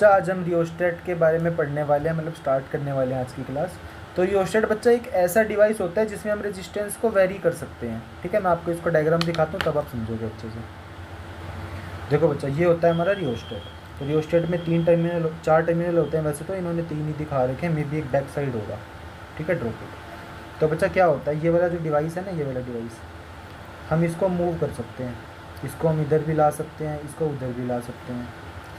बच्चा आज हम रियोस्टेट के बारे में पढ़ने वाले हैं, मतलब स्टार्ट करने वाले हैं आज की क्लास। तो रियोस्टेट बच्चा एक ऐसा डिवाइस होता है जिसमें हम रेजिस्टेंस को वेरी कर सकते हैं। ठीक है, मैं आपको इसको डायग्राम दिखाता हूँ तब आप समझोगे अच्छे से। देखो बच्चा, ये होता है हमारा रियोस्टेट। तो रियोस्टेट में 4 टर्मिनल होते हैं, वैसे तो इन्होंने 3 ही दिखा रखे हैं, मे बी एक बैक साइड होगा। ठीक है, ड्रॉप इट। तो बच्चा क्या होता है, ये वाला जो डिवाइस है ना, ये वाला डिवाइस हम इसको मूव कर सकते हैं। इसको हम इधर भी ला सकते हैं, इसको उधर भी ला सकते हैं,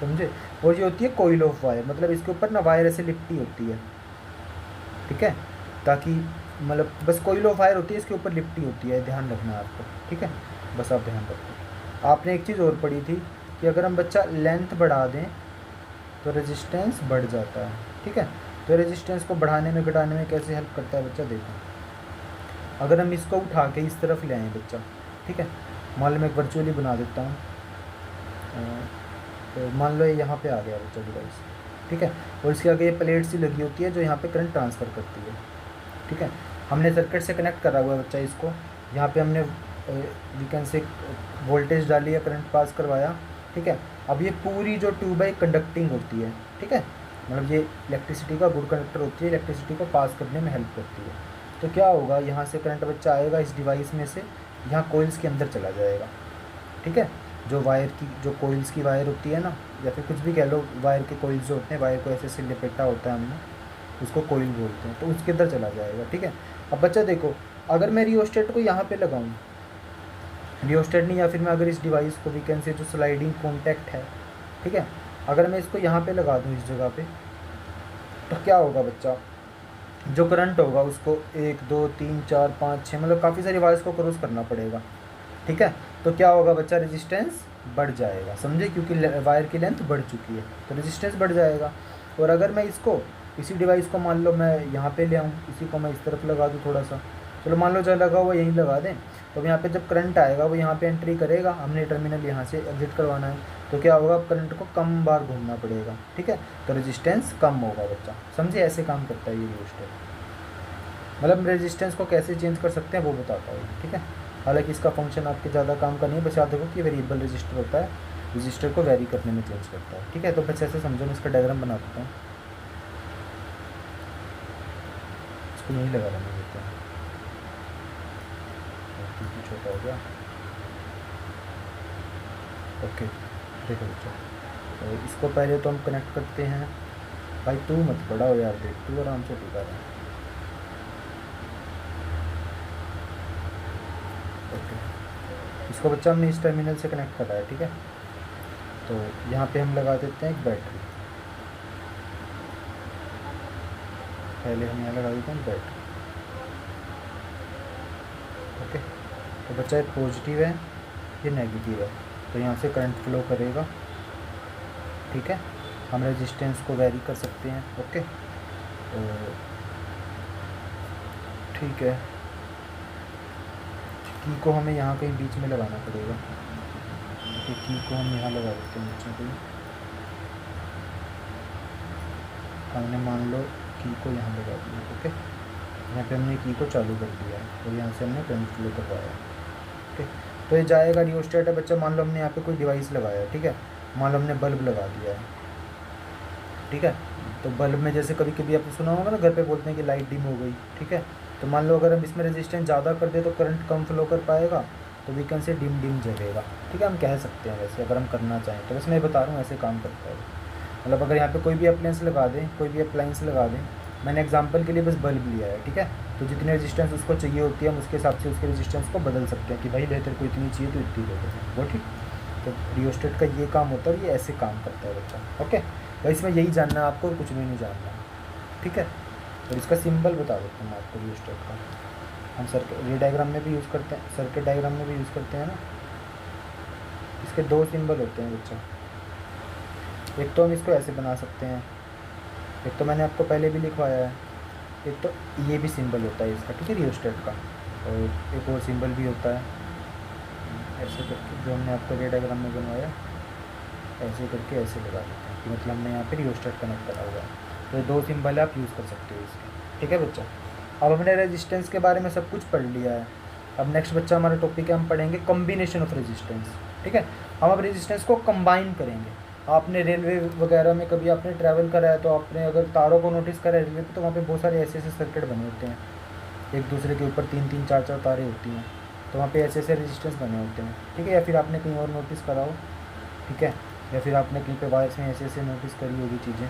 समझे। और ये होती है कोइल ऑफ वायर, मतलब इसके ऊपर ना वायर ऐसे लिपटी होती है। ठीक है, ताकि मतलब बस कोइल ऑफ वायर होती है, इसके ऊपर लिपटी होती है, ध्यान रखना है आपको। ठीक है, बस आप ध्यान रखो। आपने एक चीज़ और पढ़ी थी कि अगर हम बच्चा लेंथ बढ़ा दें तो रेजिस्टेंस बढ़ जाता है। ठीक है, तो रेजिस्टेंस को बढ़ाने में घटाने में कैसे हेल्प करता है बच्चा, देखो। अगर हम इसको उठा के इस तरफ ले आएँ बच्चा, ठीक है, मान लो मैं एक वर्चुअली बना देता हूँ। तो मान लो ये यहाँ पे आ गया बच्चा डिवाइस। ठीक है, और इसके आगे ये प्लेट सी लगी होती है जो यहाँ पे करंट ट्रांसफ़र करती है। ठीक है, हमने सर्किट से कनेक्ट करा हुआ है बच्चा इसको। यहाँ पे हमने वी कैन से वोल्टेज डाली है, करंट पास करवाया। ठीक है, अब ये पूरी जो ट्यूब है कंडक्टिंग होती है। ठीक है, मतलब ये इलेक्ट्रिसिटी का गुड कंडक्टर होती है, इलेक्ट्रिसिटी को पास करने में हेल्प करती है। तो क्या होगा, यहाँ से करंट बच्चा आएगा इस डिवाइस में से, यहाँ कोइल्स के अंदर चला जाएगा। ठीक है, जो वायर की जो कोइल्स की वायर होती है ना, या फिर कुछ भी कह लो, वायर के कोइल्स जो होते हैं, वायर को ऐसे से लपेटा होता है हमने, उसको कोइल बोलते हैं, तो उसके अंदर चला जाएगा। ठीक है, अब बच्चा देखो, अगर मैं रियोस्टेट को यहाँ पे लगाऊँ, रियोस्टेट नहीं, या फिर मैं अगर इस डिवाइस को वीकेंड से जो स्लाइडिंग कॉन्टैक्ट है, ठीक है, अगर मैं इसको यहाँ पे लगा दूँ इस जगह पे, तो क्या होगा बच्चा, जो करंट होगा उसको 1 2 3 4 5 6 मतलब काफ़ी सारी वायर्स को क्रॉस करना पड़ेगा। ठीक है, तो क्या होगा बच्चा, रेजिस्टेंस बढ़ जाएगा, समझे, क्योंकि वायर की लेंथ बढ़ चुकी है तो रेजिस्टेंस बढ़ जाएगा। और अगर मैं इसको इसी डिवाइस को मान लो मैं यहाँ पे ले आऊँ, इसी को मैं इस तरफ लगा दूँ थोड़ा सा, चलो मान लो जब लगा हुआ यहीं लगा दें, तो यहाँ पे जब करंट आएगा वो यहाँ पे एंट्री करेगा, हमने टर्मिनल यहाँ से एग्जिट करवाना है, तो क्या होगा, करंट को कम बार घूमना पड़ेगा। ठीक है, तो रेजिस्टेंस कम होगा बच्चा, समझे, ऐसे काम करता है ये रियोस्टेट। मतलब रेजिस्टेंस को कैसे चेंज कर सकते हैं वो बताता है। ठीक है, हालांकि इसका फंक्शन आपके ज़्यादा काम का नहीं है, बस याद रखो कि वेरिएबल रजिस्टर होता है, रजिस्टर को वेरी करने में चेंज करता है। ठीक है, तो बस ऐसे समझो, मैं इसका डायग्राम बना देता हूँ, इसको यहीं लगा लेना देता हूँ, छोटा हो गया। ओके, देखो बच्चा, तो इसको पहले तो हम कनेक्ट करते हैं। भाई तू मत बड़ा हो यार, देख तू आराम से टिका रहा है। ओके, इसको बच्चा हमने इस टर्मिनल से कनेक्ट करा है। ठीक है, तो यहाँ पे हम लगा देते हैं एक बैटरी, पहले हम यहाँ लगा देते हैं बैटरी। ओके, तो बच्चा ये पॉजिटिव है, ये नेगेटिव है, तो यहाँ से करंट फ्लो करेगा। ठीक है, हम रेजिस्टेंस को वेरी कर सकते हैं। ओके, तो ठीक है, की को हमें यहाँ कहीं बीच में लगाना पड़ेगा। ओके, की को हम यहाँ लगा देते हैं बीच में कहीं, हमने मान लो की को यहाँ लगा दिया। ओके, यहाँ पे हमने की को चालू कर दिया है और यहाँ से हमने करंट फ्लो करवाया। ओके, तो ये जाएगा, रियोस्टेट है बच्चा, मान लो हमने यहाँ पे कोई डिवाइस लगाया है। ठीक है, मान लो हमने बल्ब लगा दिया है। ठीक है, तो बल्ब में जैसे कभी कभी आपने सुना होगा ना, घर पे बोलते हैं कि लाइट डिम हो गई। ठीक है, तो मान लो अगर हम इसमें रेजिस्टेंस ज़्यादा कर दे तो करंट कम फ्लो कर पाएगा, तो we can say dim dim जलेगा। ठीक है, हम कह सकते हैं वैसे अगर हम करना चाहें तो, बस मैं बता रहा हूँ ऐसे काम करता है। मतलब अगर यहाँ पे कोई भी अप्लायंस लगा दें, कोई भी अप्लायंस लगा दें, मैंने एग्जांपल के लिए बस बल्ब लिया है। ठीक है, तो जितनी रेजिस्टेंस उसको चाहिए होती है हम उसके हिसाब से उसके रेजिस्टेंस को बदल सकते हैं कि भाई बेहतर को इतनी चाहिए तो इतनी दे दें वो। ठीक, तो रियोस्टेट का ये काम होता है, ये ऐसे काम करता है बच्चा। ओके, तो इसमें यही जानना है आपको, कुछ भी नहीं जानना है। ठीक है, तो इसका सिंबल बता देता हूँ आपको रियोस्टेट का। हम सर्किट रे डायग्राम में भी यूज़ करते हैं, सर्किट डायग्राम में भी यूज़ करते हैं ना। इसके 2 सिंबल होते हैं बच्चा, एक तो हम इसको ऐसे बना सकते हैं, एक तो मैंने आपको पहले भी लिखवाया है, एक तो ये भी सिंबल होता है इसका। ठीक है, रियोस्टेट का, और एक और सिंबल भी होता है ऐसे करके, जो हमने आपको रे डायग्राम में बनवाया, ऐसे करके ऐसे लगा देते हैं कि मतलब हमने यहाँ पे रियोस्टेट कनेक्ट करा हुआ है। तो 2 सिंबल आप यूज़ कर सकते हो इसके। ठीक है बच्चा, अब हमने रेजिस्टेंस के बारे में सब कुछ पढ़ लिया है। अब नेक्स्ट बच्चा हमारा टॉपिक है, हम पढ़ेंगे कॉम्बिनेशन ऑफ रेजिस्टेंस। ठीक है, हम अब रेजिस्टेंस को कंबाइन करेंगे। आपने रेलवे वगैरह में कभी आपने ट्रैवल करा है तो आपने अगर तारों को नोटिस करा है रेलवे पे, तो वहाँ पे बहुत सारे ऐसे ऐसे सर्किट बने होते हैं, एक दूसरे के ऊपर 3 3 4 4 तारें होती हैं, तो वहाँ पे ऐसे ऐसे रेजिस्टेंस बने होते हैं, ठीक है। या फिर आपने कहीं और नोटिस करा हो, ठीक है, या फिर आपने कहीं पे वायर्स में ऐसे ऐसे नोटिस करी होगी चीज़ें,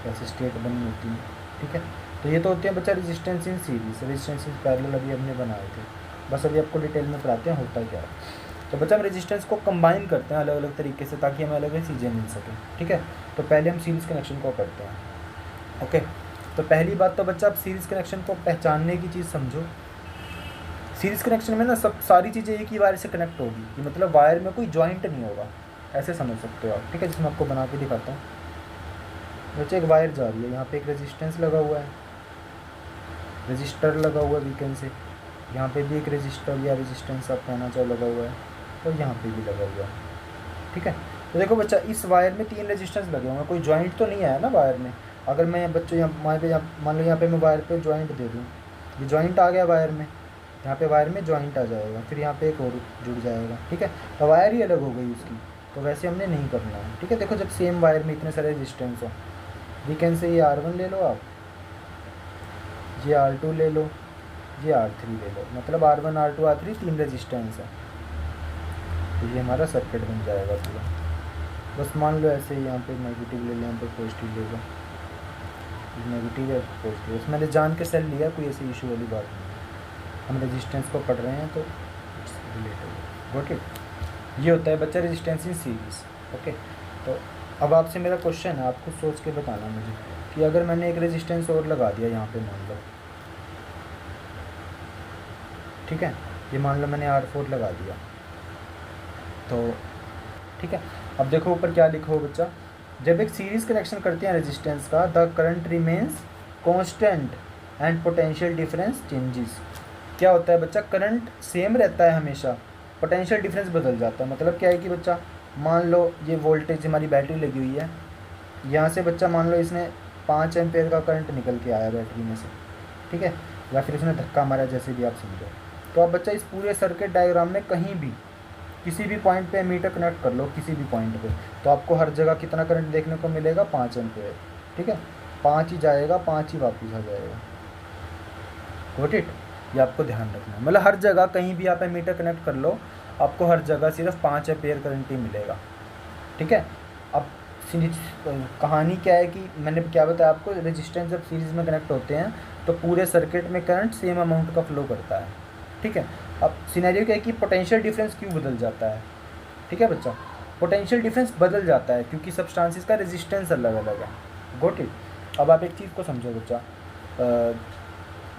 ऐसे स्टेट बनी होती हैं, ठीक है। तो ये तो होते हैं बच्चा resistance in series, resistance in parallel अभी हमने बनाए थे, बस अभी आपको डिटेल में पढ़ाते हैं होता क्या है। तो बच्चा हम रेजिस्टेंस को कंबाइन करते हैं अलग अलग तरीके से, ताकि हमें अलग अलग चीज़ें मिल सकें, ठीक है। तो पहले हम सीरीज़ कनेक्शन को करते हैं, ओके। तो पहली बात तो बच्चा आप सीरीज़ कनेक्शन को पहचानने की चीज़ समझो। सीरीज़ कनेक्शन में ना सब सारी चीज़ें एक ही वायर से कनेक्ट होगी, कि मतलब वायर में कोई जॉइंट नहीं होगा, ऐसे समझ सकते हो आप, ठीक है। जिसमें आपको बना के दिखाता हूँ। बच्चे एक वायर जा रही है, यहाँ पे एक रेजिस्टेंस लगा हुआ है, रजिस्टर लगा हुआ है वीकेंड से, यहाँ पे भी एक रजिस्टर या रेजिस्टेंस आप कहना चाहो लगा हुआ है, और यहाँ पे भी लगा हुआ है, ठीक है। तो देखो बच्चा इस वायर में 3 रेजिस्टेंस लगे हुए हैं, कोई जॉइंट तो नहीं आया ना वायर में। अगर मैं बच्चों यहाँ मान लो यहाँ पे मैं वायर पे जॉइंट दे दूँ, ये जॉइंट आ गया वायर में, यहाँ पे वायर में जॉइंट आ जाएगा, फिर यहाँ पे एक और जुड़ जाएगा, ठीक है। तो वायर ही अलग हो गई उसकी, तो वैसे हमने नहीं करना है, ठीक है। देखो जब सेम वायर में इतने सारे रेजिस्टेंस हो, वीकेंड से ये R1 ले लो आप, ये R2 ले लो, ये R3 ले लो, मतलब R1 R2 R3 3 रेजिस्टेंस है, तो ये हमारा सर्किट बन जाएगा पूरा। बस मान लो ऐसे ही यहाँ पे नेगेटिव ले लें, यहाँ पे पॉजिटिव ले लो, नेगेटिव है पॉजिटिव, इसमें मैंने जान के सेल लिया, कोई ऐसी इशू वाली बात नहीं है, हम रेजिस्टेंस को पढ़ रहे हैं तो रिलेटेड, गॉट इट। ये होता है बच्चा रेजिस्टेंस इन सीरीज, ओके। तो अब आपसे मेरा क्वेश्चन है, आपको सोच के बताना मुझे कि अगर मैंने एक रेजिस्टेंस और लगा दिया यहाँ पे, मान लो, ठीक है, ये मान लो मैंने R4 लगा दिया, तो ठीक है। अब देखो ऊपर क्या लिखा हो बच्चा, जब एक सीरीज़ कनेक्शन करते हैं रेजिस्टेंस का, the current remains constant and potential difference changes. क्या होता है बच्चा, करंट सेम रहता है हमेशा, पोटेंशियल डिफरेंस बदल जाता है। मतलब क्या है कि बच्चा मान लो ये वोल्टेज हमारी बैटरी लगी हुई है, यहाँ से बच्चा मान लो इसने 5 एम्पेयर का करंट निकल के आया बैटरी में से, ठीक है, या फिर उसने धक्का मारा, जैसे भी आप समझो। तो अब बच्चा इस पूरे सर्किट डायग्राम में कहीं भी किसी भी पॉइंट पे मीटर कनेक्ट कर लो, किसी भी पॉइंट पे, तो आपको हर जगह कितना करंट देखने को मिलेगा, 5 एम्पेयर, ठीक है। 5 ही जाएगा, 5 ही वापस आ जाएगा, गॉट इट। ये आपको ध्यान रखना है, मतलब हर जगह कहीं भी आप मीटर कनेक्ट कर लो, आपको हर जगह सिर्फ 5 एम्पेयर करंट ही मिलेगा, ठीक है। अब कहानी क्या है कि मैंने क्या बताया आपको, रेजिस्टेंस जब सीरीज़ में कनेक्ट होते हैं तो पूरे सर्किट में करंट सेम अमाउंट का फ्लो करता है, ठीक है। अब सिनेरियो क्या है कि पोटेंशियल डिफरेंस क्यों बदल जाता है, ठीक है बच्चा, पोटेंशियल डिफरेंस बदल जाता है क्योंकि सब्सटेंसेस का रेजिस्टेंस अलग अलग है, गॉट इट। अब आप एक चीज़ को समझो बच्चा,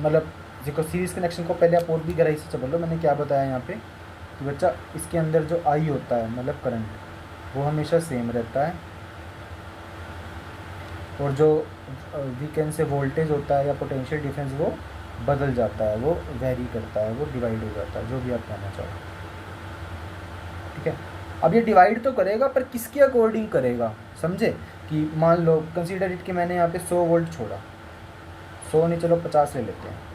मतलब देखो सीरीज़ कनेक्शन को पहले आप और भी गहराई से समझ लो। मैंने क्या बताया यहाँ पे कि बच्चा इसके अंदर जो आई होता है, मतलब करंट, वो हमेशा सेम रहता है, और जो वीकेंड से वोल्टेज होता है या पोटेंशियल डिफरेंस वो बदल जाता है, वो वेरी करता है, वो डिवाइड हो जाता है, जो भी आप कहना चाहो, ठीक है। अब ये डिवाइड तो करेगा, पर किसके अकॉर्डिंग करेगा, समझे। कि मान लो कंसीडर इट कि मैंने यहाँ पे 100 वोल्ट छोड़ा, 100 नहीं चलो 50 ले लेते हैं।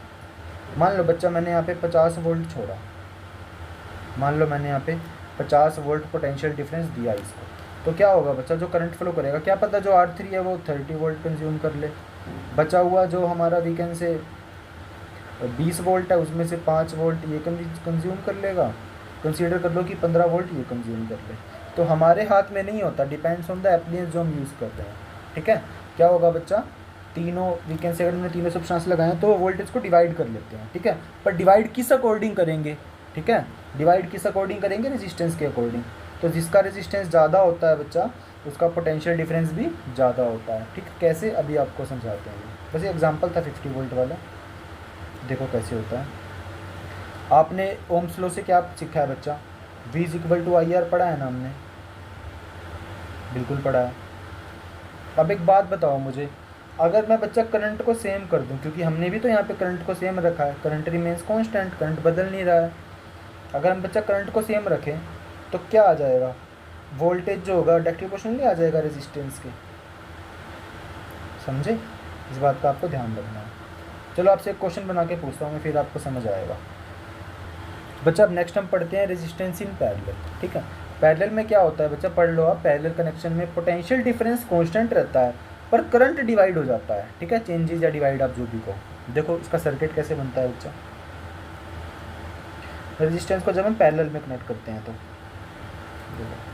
मान लो बच्चा मैंने यहाँ पे 50 वोल्ट छोड़ा, मान लो मैंने यहाँ पे 50 वोल्ट पोटेंशियल डिफरेंस दिया इसको, तो क्या होगा बच्चा, जो करंट फ्लो करेगा, क्या पता जो R3 है वो 30 वोल्ट कंज्यूम कर ले, बचा हुआ जो हमारा वीकेंड से 20 वोल्ट है उसमें से 5 वोल्ट ये कंज्यूम कर लेगा, कंसीडर कर लो कि 15 वोल्ट ये कंज्यूम कर ले। तो हमारे हाथ में नहीं होता, डिपेंड्स ऑन द एप्लियंस जो हम यूज़ करते हैं, ठीक है। क्या होगा बच्चा, तीनों वीकेंड से अगर हमने तीनों सब्सटेंस लगाए तो वोल्टेज को डिवाइड कर लेते हैं, ठीक है। पर डिवाइड किस अकॉर्डिंग करेंगे, ठीक है, डिवाइड किस अकॉर्डिंग करेंगे, रेजिस्टेंस के अकॉर्डिंग। तो जिसका रेजिस्टेंस ज़्यादा होता है बच्चा, उसका पोटेंशियल डिफरेंस भी ज़्यादा होता है, ठीक है। कैसे, अभी आपको समझाते हैं। बस एग्जांपल था 50 वोल्ट वाला, देखो कैसे होता है। आपने ओम्स लॉ से क्या सीखा है बच्चा, V = IR पढ़ा है ना हमने, बिल्कुल पढ़ा है। अब एक बात बताओ मुझे, अगर मैं बच्चा करंट को सेम कर दूं, क्योंकि हमने भी तो यहाँ पे करंट को सेम रखा है, करंट रिमेन्स कांस्टेंट, करंट बदल नहीं रहा है। अगर हम बच्चा करंट को सेम रखें तो क्या आ जाएगा, वोल्टेज जो होगा डायरेक्टली प्रोपोर्शनली आ जाएगा रेजिस्टेंस के, समझे। इस बात का आपको ध्यान रखना है। चलो आपसे एक क्वेश्चन बना के पूछता हूँ मैं, फिर आपको समझ आएगा बच्चा। अब नेक्स्ट हम पढ़ते हैं रेजिस्टेंस इन पैरेलल, ठीक है। पैरेलल में क्या होता है बच्चा, पढ़ लो आप, पैरेलल कनेक्शन में पोटेंशियल डिफरेंस कांस्टेंट रहता है पर करंट डिवाइड हो जाता है, ठीक है, चेंजेस या डिवाइड आप जो भी कहो। देखो इसका सर्किट कैसे बनता है बच्चा, रेजिस्टेंस को जब हम पैरेलल में कनेक्ट करते हैं तो देखो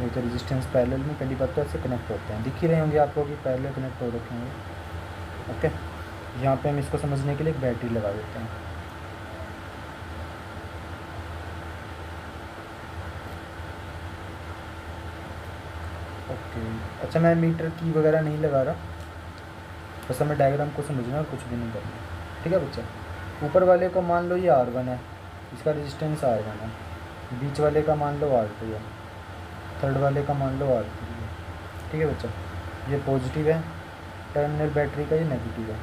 ये तो रेजिस्टेंस पैरेलल में पहली बात तो ऐसे कनेक्ट होते हैं, दिख ही रहे होंगे आपको कि पैरेलल कनेक्ट हो रखे होंगे। ओके, यहाँ पे हम इसको समझने के लिए एक बैटरी लगा देते हैं। ओके, अच्छा मैं मीटर की वगैरह नहीं लगा रहा, बस हमें डायग्राम को समझना है, कुछ भी नहीं करना, ठीक है बच्चा। ऊपर वाले को मान लो ये R1 है, इसका रेजिस्टेंस R1 है, बीच वाले का मान लो R2 है, थर्ड वाले का मान लो R3 है, ठीक है बच्चा। ये पॉजिटिव है टर्मिनल बैटरी का, ये नेगेटिव है।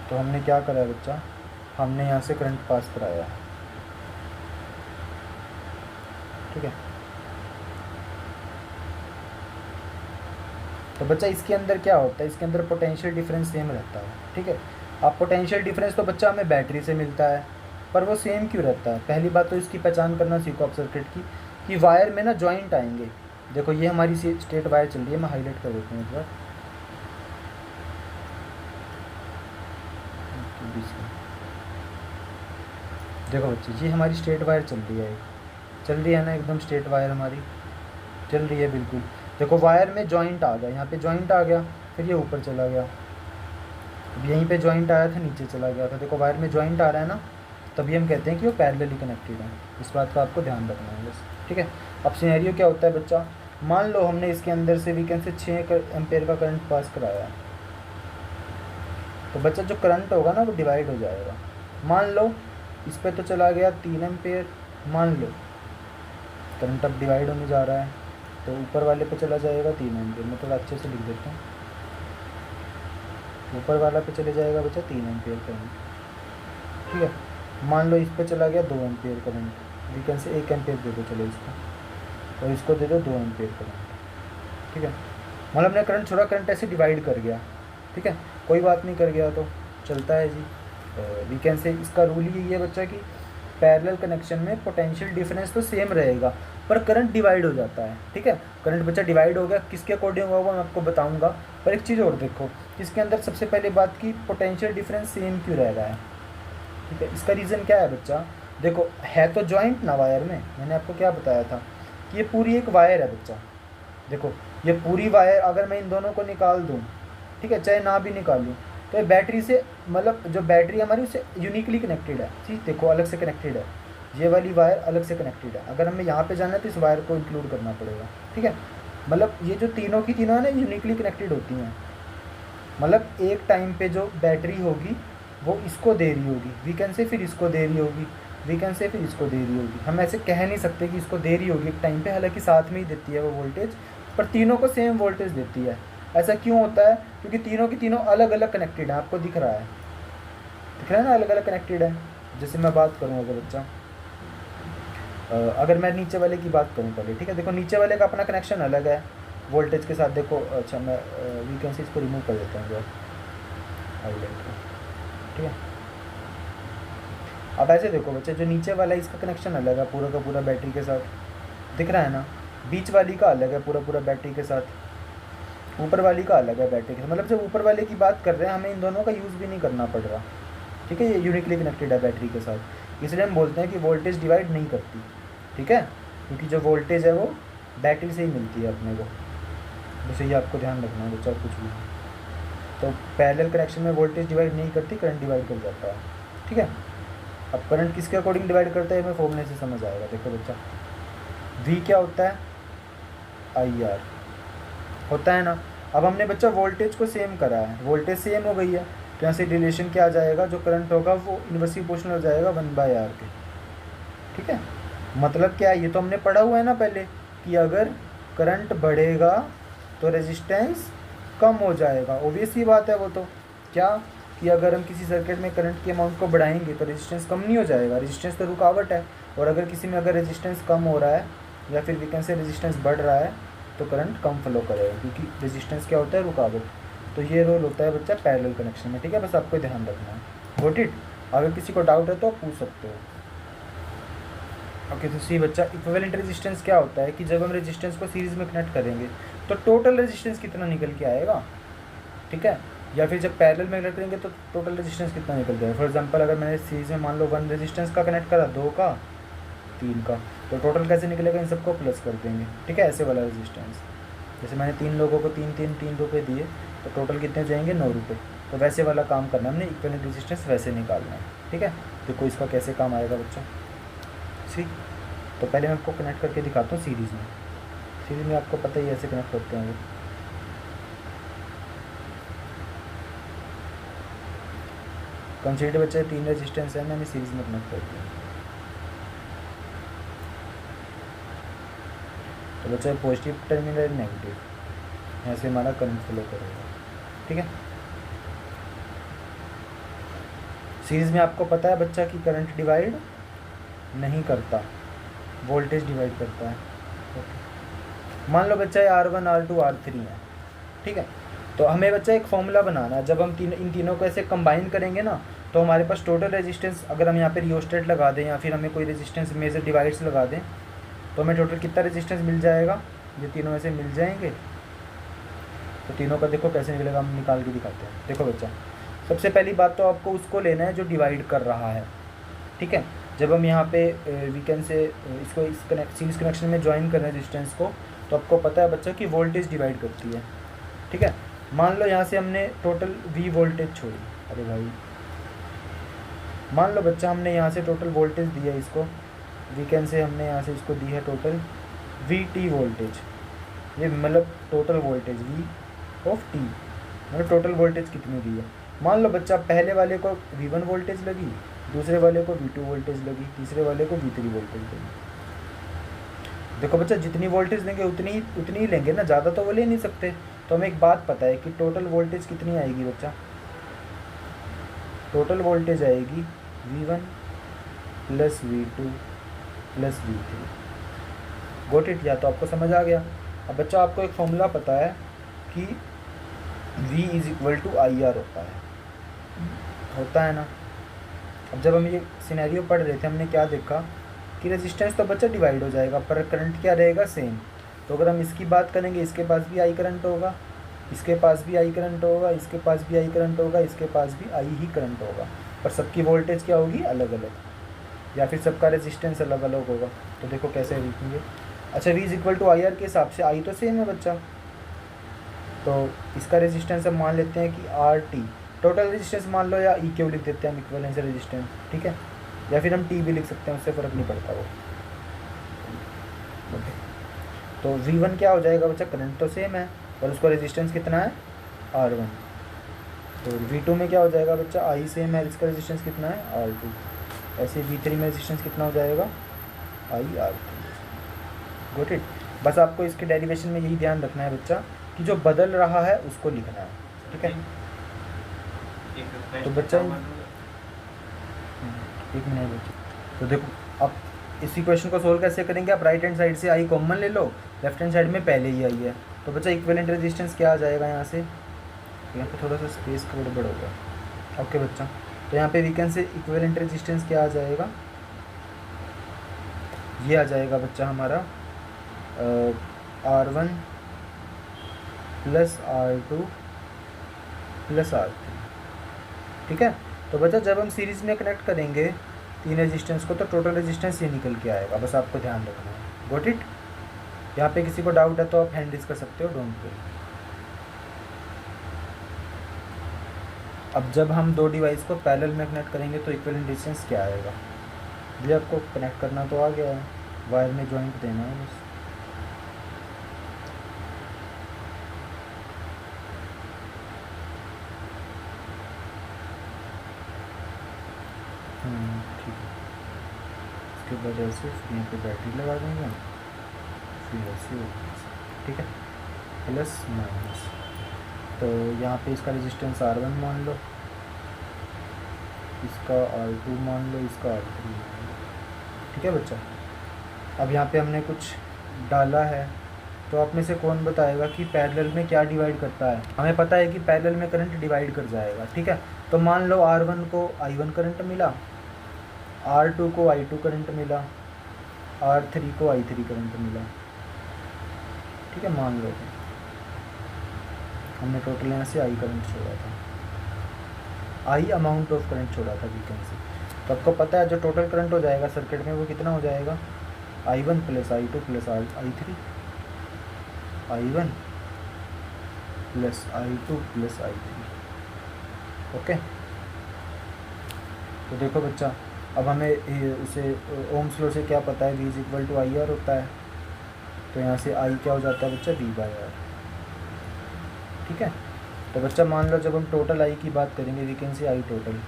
तो हमने क्या करा है बच्चा, हमने यहाँ से करंट पास कराया है, ठीक है। तो बच्चा इसके अंदर क्या होता है, इसके अंदर पोटेंशियल डिफरेंस सेम रहता है, ठीक है। अब पोटेंशियल डिफरेंस तो बच्चा हमें बैटरी से मिलता है, पर वो सेम क्यों रहता है, पहली बात तो इसकी पहचान करना सीखो आप सर्किट की, कि वायर में ना जॉइंट आएंगे। देखो ये हमारी स्ट्रेट वायर चल रही है, मैं हाईलाइट कर देता हूँ एक बार, देखो बच्चे ये हमारी स्ट्रेट वायर चल रही है ना, एकदम स्ट्रेट वायर हमारी चल रही है बिल्कुल। देखो वायर में जॉइंट आ गया, यहाँ पे जॉइंट आ गया, फिर ये ऊपर चला गया, अब यहीं पे जॉइंट आया था, नीचे चला गया था। देखो वायर में जॉइंट आ रहा है ना, तभी हम कहते हैं कि वो पैरेलली कनेक्टेड है, इस बात का आपको ध्यान रखना है बस, ठीक है। अब सिनेरियो क्या होता है बच्चा, मान लो हमने इसके अंदर से वीकेंड से 6 एम्पेयर का करंट पास कराया है, तो बच्चा जो करंट होगा ना वो डिवाइड हो जाएगा। मान लो इस पर तो चला गया 3 एम्पेयर, मान लो करंट अब डिवाइड होने जा रहा है, तो ऊपर वाले पे चला जाएगा 3 एम्पेयर, मैं थोड़ा अच्छे से लिख देता हूँ, ऊपर वाला पे चले जाएगा बच्चा 3 एम्पेयर करंट, ठीक है। मान लो इस पे चला गया 2 एम्पेयर करंट, वीकेंड से 1 एम्पेयर दे दो चलो इसको, और इसको दे दो 2 एम्पेयर करंट, ठीक है। मतलब हमने करंट छोड़ा, करंट ऐसे डिवाइड कर गया, ठीक है, कोई बात नहीं, कर गया तो चलता है जी। वीकेंड से इसका रूल ही ये है बच्चा कि पैरेलल कनेक्शन में पोटेंशियल डिफरेंस तो सेम रहेगा पर करंट डिवाइड हो जाता है, ठीक है। करंट बच्चा डिवाइड हो गया, किसके अकॉर्डिंग होगा मैं आपको बताऊंगा, पर एक चीज़ और देखो, इसके अंदर सबसे पहले बात की पोटेंशियल डिफरेंस सेम क्यों रह रहा है, ठीक है। इसका रीज़न क्या है बच्चा, देखो है तो जॉइंट ना वायर में, मैंने आपको क्या बताया था कि ये पूरी एक वायर है बच्चा। देखो ये पूरी वायर अगर मैं इन दोनों को निकाल दूँ, ठीक है, चाहे ना भी निकालूँ, तो ये बैटरी से, मतलब जो बैटरी हमारी उससे यूनिकली कनेक्टेड है, ठीक, देखो अलग से कनेक्टेड है, ये वाली वायर अलग से कनेक्टेड है। अगर हमें यहाँ पे जाना है तो इस वायर को इंक्लूड करना पड़ेगा, ठीक है। मतलब ये जो तीनों की तीनों है ना यूनिकली कनेक्टेड होती हैं, मतलब एक टाइम पे जो बैटरी होगी वो इसको दे रही होगी, वीकेंड से फिर इसको दे रही होगी, वीकेंड से फिर इसको दे रही होगी। हम ऐसे कह नहीं सकते कि इसको दे रही होगी एक टाइम पे, हालांकि साथ में ही देती है वो वोल्टेज, पर तीनों को सेम वोल्टेज देती है। ऐसा क्यों होता है, क्योंकि तीनों की तीनों अलग अलग कनेक्टेड है, आपको दिख रहा है ना, अलग अलग कनेक्टेड है। जैसे मैं बात करूँ अगर बच्चा, अगर मैं नीचे वाले की बात करूँ पहले, ठीक है, देखो नीचे वाले का अपना कनेक्शन अलग है वोल्टेज के साथ। देखो अच्छा मैं वीकेंड से इसको रिमूव कर देता हूँ जो हाईलाइट को, ठीक है। अब ऐसे देखो बच्चे, जो नीचे वाला है इसका कनेक्शन अलग है पूरा का पूरा बैटरी के साथ, दिख रहा है ना, बीच वाली का अलग है पूरा पूरा बैटरी के साथ, ऊपर वाली का अलग है बैटरी के साथ। मतलब जब ऊपर वाले की बात कर रहे हैं हमें इन दोनों का यूज़ भी नहीं करना पड़ रहा, ठीक है, ये यूनिकली कनेक्टेड है बैटरी के साथ, इसलिए हम बोलते हैं कि वोल्टेज डिवाइड नहीं करती, ठीक है, क्योंकि जो वोल्टेज है वो बैटरी से ही मिलती है अपने को, जैसे ये आपको ध्यान रखना है बच्चा, कुछ भी। तो पैरेलल कनेक्शन में वोल्टेज डिवाइड नहीं करती, करंट डिवाइड कर जाता है, ठीक है। अब करंट किसके अकॉर्डिंग डिवाइड करता है हमें फॉर्मूले से समझ आएगा। देखो बच्चा, वी क्या होता है, आई आर होता है ना। अब हमने बच्चा वोल्टेज को सेम करा है, वोल्टेज सेम हो गई है, तो यहाँ से रिलेशन क्या आ जाएगा, जो करंट होगा वो इन्वर्सली प्रोपोर्शनल हो जाएगा 1/r के, ठीक है। मतलब क्या है, ये तो हमने पढ़ा हुआ है ना पहले कि अगर करंट बढ़ेगा तो रेजिस्टेंस कम हो जाएगा, ऑब्वियस ही बात है वो तो, क्या कि अगर हम किसी सर्किट में करंट के अमाउंट को बढ़ाएंगे तो रेजिस्टेंस कम नहीं हो जाएगा, रेजिस्टेंस तो रुकावट है, और अगर किसी में अगर रेजिस्टेंस कम हो रहा है या फिर वी कैन से रेजिस्टेंस बढ़ रहा है तो करंट कम फ्लो करेगा, क्योंकि रेजिस्टेंस क्या होता है, रुकावट। तो ये रोल होता है बच्चा पैरेलल कनेक्शन में, ठीक है, बस आपको ध्यान रखना है। Got it. अगर किसी को डाउट है तो आप पूछ सकते हो। ओके, तो सी बच्चा, इक्विवेलेंट रेजिस्टेंस क्या होता है कि जब हम रेजिस्टेंस को सीरीज में कनेक्ट करेंगे तो टोटल रेजिस्टेंस कितना निकल के आएगा, ठीक है, या फिर जब पैरेलल में कनेक्ट करेंगे तो टोटल रेजिस्टेंस कितना निकल जाएगा। फॉर एग्जांपल अगर मैंने सीरीज में मान लो 1 रेजिस्टेंस का कनेक्ट करा, 2 का, 3 का, तो टोटल कैसे निकलेगा, इन सबको प्लस कर देंगे, ठीक है, ऐसे वाला रेजिस्टेंस। जैसे मैंने 3 लोगों को 3 रुपये दिए तो टोटल कितने जाएंगे, 9 रुपये। तो वैसे वाला काम करना है हमने, इक्विवेलेंट रेजिस्टेंस वैसे निकालना है, ठीक है। देखो इसका कैसे काम आएगा बच्चा, सी। तो पहले मैं आपको कनेक्ट करके दिखाता हूँ सीरीज़ में। सीरीज़ में आपको पता ही ऐसे कनेक्ट होते हैं वो। कंसीडर बच्चे 3 रेजिस्टेंस है, मैंने सीरीज़ में कनेक्ट कर दिया। तो बच्चा पॉजिटिव टर्मिनल, नेगेटिव, यहाँ से हमारा करंट फ्लो करेगा, ठीक है। सीरीज़ में आपको पता है बच्चा कि करंट डिवाइड नहीं करता, वोल्टेज डिवाइड करता है। ओके, मान लो बच्चा R1 R2 R3 है, ठीक है। तो हमें बच्चा एक फॉर्मूला बनाना है, जब हम इन तीनों को ऐसे कंबाइन करेंगे ना तो हमारे पास टोटल रेजिस्टेंस, अगर हम यहाँ पे रियोस्टेट लगा दें या फिर हमें कोई रेजिस्टेंस मेजर डिवाइड्स लगा दें तो हमें टोटल कितना रेजिस्टेंस मिल जाएगा, ये तीनों ऐसे मिल जाएंगे। तो तीनों का देखो कैसे निकलेगा, हम निकाल के दिखाते हैं। देखो बच्चा, सबसे पहली बात तो आपको उसको लेना है जो डिवाइड कर रहा है, ठीक है। जब हम यहाँ पे वीकेंड से इसको इस सीरीज कनेक्शन में ज्वाइन कर रहे हैं रेजिस्टेंस को, तो आपको पता है बच्चा कि वोल्टेज डिवाइड करती है, ठीक है। मान लो यहाँ से हमने टोटल V वोल्टेज छोड़ी, अरे भाई, मान लो बच्चा हमने यहाँ से टोटल वोल्टेज दिया इसको, वीकेंड से हमने यहाँ से इसको दी है टोटल VT वोल्टेज, ये मतलब total voltage V of T, मतलब टोटल वोल्टेज कितनी दी है। मान लो बच्चा पहले वाले को V1 वोल्टेज लगी, दूसरे वाले को V2 वोल्टेज लगी, तीसरे वाले को V3 वोल्टेज लगी। देखो बच्चा, जितनी वोल्टेज लेंगे उतनी ही लेंगे ना, ज़्यादा तो वो ले नहीं सकते। तो हमें एक बात पता है कि टोटल वोल्टेज कितनी आएगी बच्चा, टोटल वोल्टेज आएगी V1 plus V2 plus V3। Got it, या तो आपको समझ आ गया। अब बच्चा आपको एक फॉर्मूला पता है कि V is equal to IR होता है ना। अब जब हम ये सिनेरियो पढ़ रहे थे हमने क्या देखा कि रेजिस्टेंस तो बच्चा डिवाइड हो जाएगा पर करंट क्या रहेगा, सेम। तो अगर हम इसकी बात करेंगे, इसके पास भी I करंट होगा, इसके पास भी I करंट होगा, इसके पास भी I करंट होगा, इसके पास भी I ही करंट होगा, पर सबकी वोल्टेज क्या होगी, अलग अलग, या फिर सबका रेजिस्टेंस अलग अलग होगा। तो देखो कैसे लिखेंगे। अच्छा, V is equal to IR के हिसाब से I तो सेम है बच्चा, तो इसका रेजिस्टेंस हम मान लेते हैं कि RT, टोटल रेजिस्टेंस मान लो, या EQ लिख देते हैं हम, इक्विवेलेंस रेजिस्टेंस, ठीक है, या फिर हम T भी लिख सकते हैं, उससे फ़र्क नहीं पड़ता वो। ओके, तो V1 क्या हो जाएगा बच्चा, करंट तो सेम है और उसका रेजिस्टेंस कितना है, R1। तो V2 में क्या हो जाएगा बच्चा, I सेम है, इसका रेजिस्टेंस कितना है, R2। ऐसे V3 में रेजिस्टेंस कितना हो जाएगा, IR3। Got it. बस आपको इसके डेरिवेशन में यही ध्यान रखना है बच्चा कि जो बदल रहा है उसको लिखना है, ठीक है। तो बच्चा एक मिनट बच्चा, तो देखो अब इस इक्वेशन को सोल्व कैसे करेंगे, आप राइट हैंड साइड से I कॉमन ले लो, लेफ्ट हैंड साइड में पहले ही I है। तो बच्चा इक्विवेलेंट रेजिस्टेंस क्या आ जाएगा, यहाँ से, यहाँ पे थोड़ा सा स्पेस का गड़बड़ होगा। ओके बच्चा, तो यहाँ पे वीकेंड से इक्विवेलेंट रेजिस्टेंस क्या आ जाएगा, ये आ जाएगा बच्चा हमारा R1 plus R2 plus R3, ठीक है। तो बच्चा जब हम सीरीज़ में कनेक्ट करेंगे 3 रेजिस्टेंस को तो टोटल रेजिस्टेंस ये निकल के आएगा, बस आपको ध्यान रखना है। Got it. यहाँ पे किसी को डाउट है तो आप हैंड रेज कर सकते हो, डोंट वरी। अब जब हम 2 डिवाइस को पैरेलल में कनेक्ट करेंगे तो इक्विवेलेंट रेजिस्टेंस क्या आएगा, ये आपको कनेक्ट करना तो आ गया है, वायर में जॉइंट देना है बस। ठीक है, इसके बाद ऐसे यहाँ पे बैटरी लगा देंगे, फिर ऐसे होगा, ठीक है, प्लस माइनस। तो यहाँ पे इसका रेजिस्टेंस R1 मान लो, इसका R2 मान लो, इसका R3 मान लो। ठीक है बच्चा, अब यहाँ पे हमने कुछ डाला है, तो आप में से कौन बताएगा कि पैरेलल में क्या डिवाइड करता है। हमें पता है कि पैरेलल में करंट डिवाइड कर जाएगा। ठीक है, तो मान लो R1 को I1 करंट मिला, R2 को I2 करंट मिला, R3 को I3 करंट मिला। ठीक है, मान लो हमने टोटल यहाँ से I करंट छोड़ा था, I अमाउंट ऑफ करंट छोड़ा था वैकेंसी। तो आपको पता है जो टोटल करंट हो जाएगा सर्किट में वो कितना हो जाएगा, I1 plus I2 plus I3, I1 plus I2 plus I3। Okay, तो देखो बच्चा, अब हमें उसे ओम्स लॉ से क्या पता है, V is equal to IR होता है, तो यहाँ से I क्या हो जाता है बच्चा, V बाई R। ठीक है, तो बच्चा मान लो जब हम टोटल I की बात करेंगे, वैकेंसी I टोटल,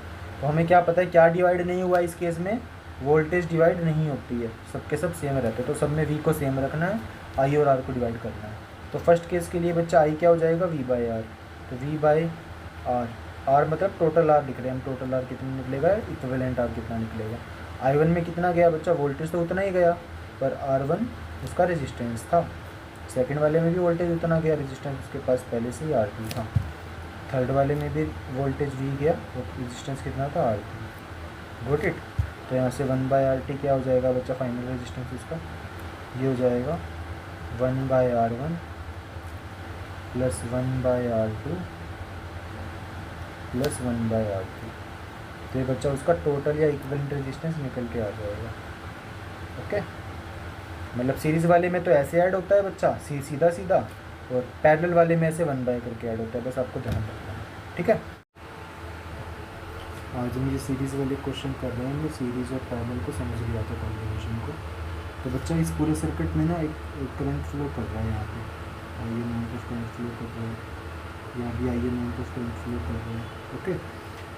तो हमें क्या पता है क्या डिवाइड नहीं हुआ इस केस में, वोल्टेज डिवाइड नहीं होती है, सबके सब सेम रहते हैं, तो सब में V को सेम रखना है, I और R को डिवाइड करना है। तो फर्स्ट केस के लिए बच्चा I क्या हो जाएगा, V बाई R, तो V बाई R, R मतलब टोटल R लिख रहे हैं हम, टोटल R कितना निकलेगा, इक्विवेलेंट R कितना निकलेगा। I1 में कितना गया बच्चा, वोल्टेज तो उतना ही गया, पर R1 उसका रेजिस्टेंस था। सेकंड वाले में भी वोल्टेज उतना गया, रेजिस्टेंस उसके पास पहले से ही R2 था। थर्ड वाले में भी वोल्टेज V गया, और रेजिस्टेंस कितना था, R2। Got it. तो यहाँ से 1/RT क्या हो जाएगा बच्चा, फाइनल रेजिस्टेंस इसका ये हो जाएगा 1/R1 plus 1/R2 plus 1/R3। तो ये बच्चा उसका टोटल या इक्विवेलेंट रेजिस्टेंस निकल के आ जाएगा। ओके, मतलब सीरीज़ वाले में तो ऐसे ऐड होता है बच्चा, सीधा सीधा, और पैरेलल वाले में ऐसे 1 बाय करके ऐड होता है, बस आपको ध्यान रखना है। ठीक है, आज हम ये सीरीज़ वाले क्वेश्चन कर रहे हैं, सीरीज़ और पैरेलल को समझ लिया था, कॉम्बिनेशन को। तो बच्चा इस पूरे सर्किट में ना एक करंट फ्लो कर रहा है, यहाँ पे आई अमाउंट ऑफ करंट फ्लो कर रहा है, यहाँ भी आई अमाउंट ऑफ करंट फ्लो कर रहा है। ओके,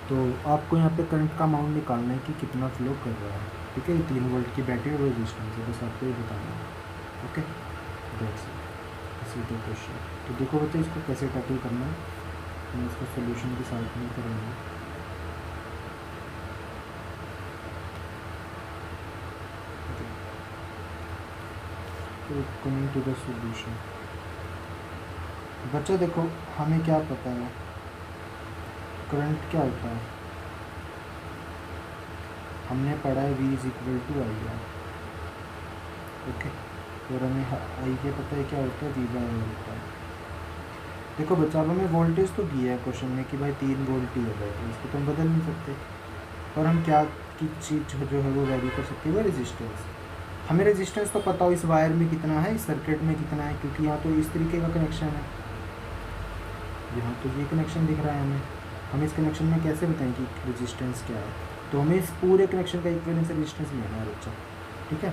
तो आपको यहाँ पे करंट का अमाउंट निकालना है कि कितना फ्लो कर रहा है। ठीक है, ये 3 वोल्ट की बैटरी और रेजिस्टेंस है, बस आपको ये बताना है। Okay, that's it question. तो देखो बच्चे, इसको कैसे टैकल करना है, मैं इसको सोल्यूशन के साथ में करूँगा। तो कमिंग टू द सोल्यूशन, बच्चा देखो हमें क्या पता है करंट क्या होता है, हमने पढ़ा है V is equal to IR। Okay, और हमें I के पता है क्या होता है, V बाई R होता है। देखो बच्चा, अब हमें वोल्टेज तो दिया है क्वेश्चन में कि भाई 3 वोल्ट ही है बैटरी, इसको तो हम बदल नहीं सकते, और हम क्या की चीज़ जो है वो वैरी कर सकते हैं, वो रेजिस्टेंस। हमें रेजिस्टेंस तो पता हो इस वायर में कितना है, इस सर्किट में कितना है, क्योंकि यहाँ तो इस तरीके का कनेक्शन है, यहाँ तो ये कनेक्शन दिख रहा है हमें इस कनेक्शन में कैसे बताएं कि रेजिस्टेंस क्या है, तो हमें इस पूरे कनेक्शन का इक्विवेलेंस रेजिस्टेंस लेना है बच्चा। ठीक है,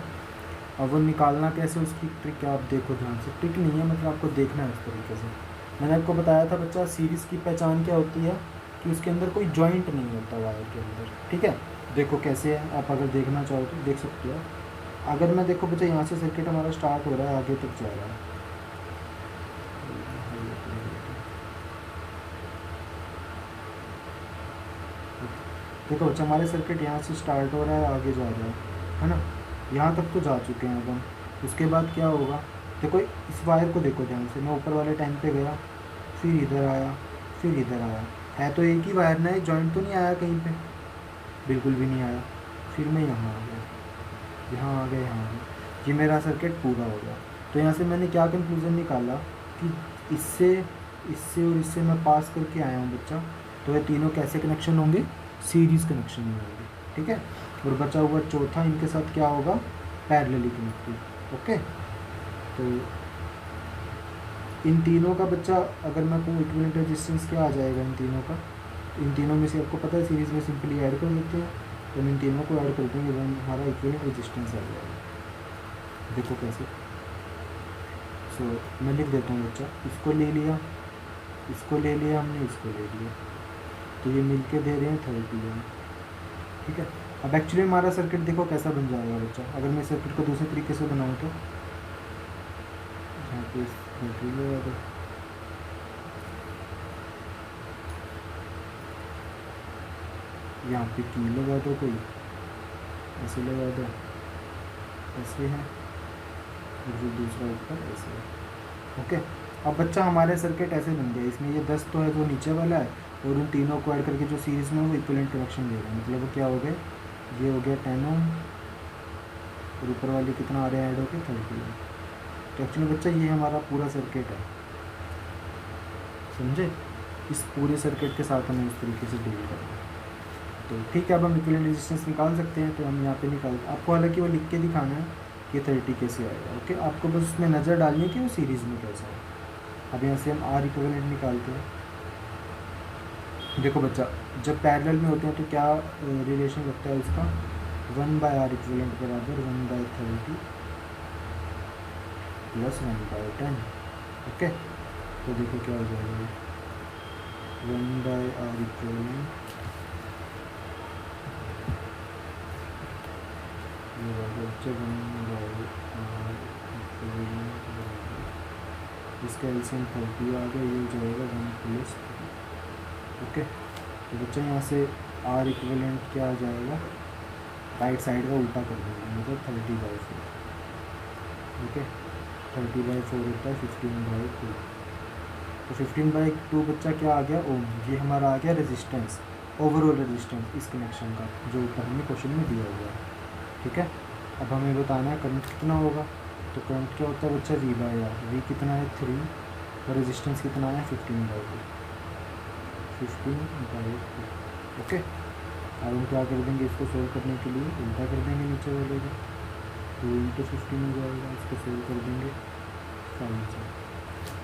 अब वो निकालना कैसे, उसकी ट्रिक आप देखो ध्यान से, ट्रिक नहीं है मतलब आपको देखना है इस तरीके से। मैंने आपको बताया था बच्चा, सीरीज़ की पहचान क्या होती है कि उसके अंदर कोई जॉइंट नहीं होता वायर के अंदर। ठीक है, देखो कैसे है, आप अगर देखना चाहो तो देख सकते हो। अगर मैं देखो बच्चा, यहाँ से सर्किट हमारा स्टार्ट हो रहा है, आगे तक जा रहा है, देखो बच्चा हमारे सर्किट यहाँ से स्टार्ट हो रहा है, आगे जा रहा है ना, यहाँ तक तो जा चुके हैं अब हम। उसके बाद क्या होगा, देखो इस वायर को देखो ध्यान से, मैं ऊपर वाले टाइम पे गया, फिर इधर आया, फिर इधर आया, है तो एक ही वायर ना, एक जॉइंट तो नहीं आया कहीं पे, बिल्कुल भी नहीं आया। फिर मैं यहाँ आ गया, यहाँ आ गया, यहाँ आ गया, ये मेरा सर्किट पूरा हो गया। तो यहाँ से मैंने क्या कंक्लूज़न निकाला कि इससे इससे और इससे मैं पास करके आया हूँ बच्चा, तो ये तीनों कैसे कनेक्शन होंगे, सीरीज़ कनेक्शन में होंगे। ठीक है, और बचा हुआ चौथा इनके साथ क्या होगा, पैरेलली कनेक्टेड। ओके, तो इन तीनों का बच्चा अगर मैं कहूँ इक्विवेलेंट रेजिस्टेंस क्या आ जाएगा इन तीनों का, इन तीनों में से आपको पता है सीरीज़ में सिंपली ऐड कर देते हैं, तो इन तीनों को ऐड कर देंगे, हमारा इक्विवेलेंट रेजिस्टेंस आ जाएगा। देखो कैसे, मैं लिख देता हूँ बच्चा, इसको ले लिया, इसको ले लिया हमने, इसको ले लिया, तो ये मिलके दे रहे हैं 30 ओम। ठीक है, अब एक्चुअली हमारा सर्किट देखो कैसा बन जाएगा बच्चा, अगर मैं सर्किट को दूसरे तरीके से बनाऊँ तो यहाँ पे बैटरी लगा दो, यहाँ पे की लगा दो, कोई ऐसे लगा दो, ऐसे है, और फिर दूसरा ऊपर ऐसे है। ओके, अब बच्चा हमारे सर्किट ऐसे बन गया। इसमें ये 10 तो है जो नीचे वाला है, और उन तीनों को ऐड करके जो सीरीज़ में वो इक्विवेलेंट कनेक्शन दे रहे हैं। मतलब वो क्या हो गए, ये हो गया 10 ओम, और ऊपर वाले कितना आ रहे हैं ऐड होकर 30 ओम। तो एक्चुअली बच्चा ये हमारा पूरा सर्किट है, समझे। इस पूरे सर्किट के साथ हमें इस तरीके से डील करना है। तो ठीक है, अब हम इक्विवेलेंट रेजिस्टेंस निकाल सकते हैं। तो हम यहाँ पे निकाल, आपको हालांकि वो लिख के दिखाना है कि 30 कैसे आएगा। ओके, आपको बस उसमें नज़र डालनी है कि वो सीरीज़ में कैसा है। अब यहाँ से हम आर इक्विवेलेंट निकालते हैं। देखो बच्चा, जब पैरेलल में होते हैं तो क्या रिलेशन रखता है उसका, 1/r इक्विवेलेंट बराबर 1/30 प्लस 1/10। ओके, तो देखो क्या हो जाएगा, 1/r इक्विवेलेंट इसका एलसीएम 30 आ गया, ये हो जाएगा 1+3। ओके, तो बच्चा यहाँ से आर इक्विवेलेंट क्या आ जाएगा, राइट साइड का उल्टा कर देंगे, मतलब 30/4। ओके, 30/4 होता है 15/2। तो 15/2 बच्चा क्या आ गया, ओम। ये हमारा आ गया रेजिस्टेंस, ओवरऑल रेजिस्टेंस इस कनेक्शन का, जो ऊपर हमें क्वेश्चन में दिया हुआ है। ठीक है, अब हमें बताना है करंट कितना होगा। तो करंट क्या होता है बच्चा, V/R। V कितना है 3, और रेजिस्टेंस कितना है 15/2। 15/2। ओके, अब हम क्या कर देंगे, इसको सोल्व करने के लिए उल्टा कर देंगे नीचे वाले को, 2 × 15 हो जाएगा। इसको सोल्व कर देंगे 5 से,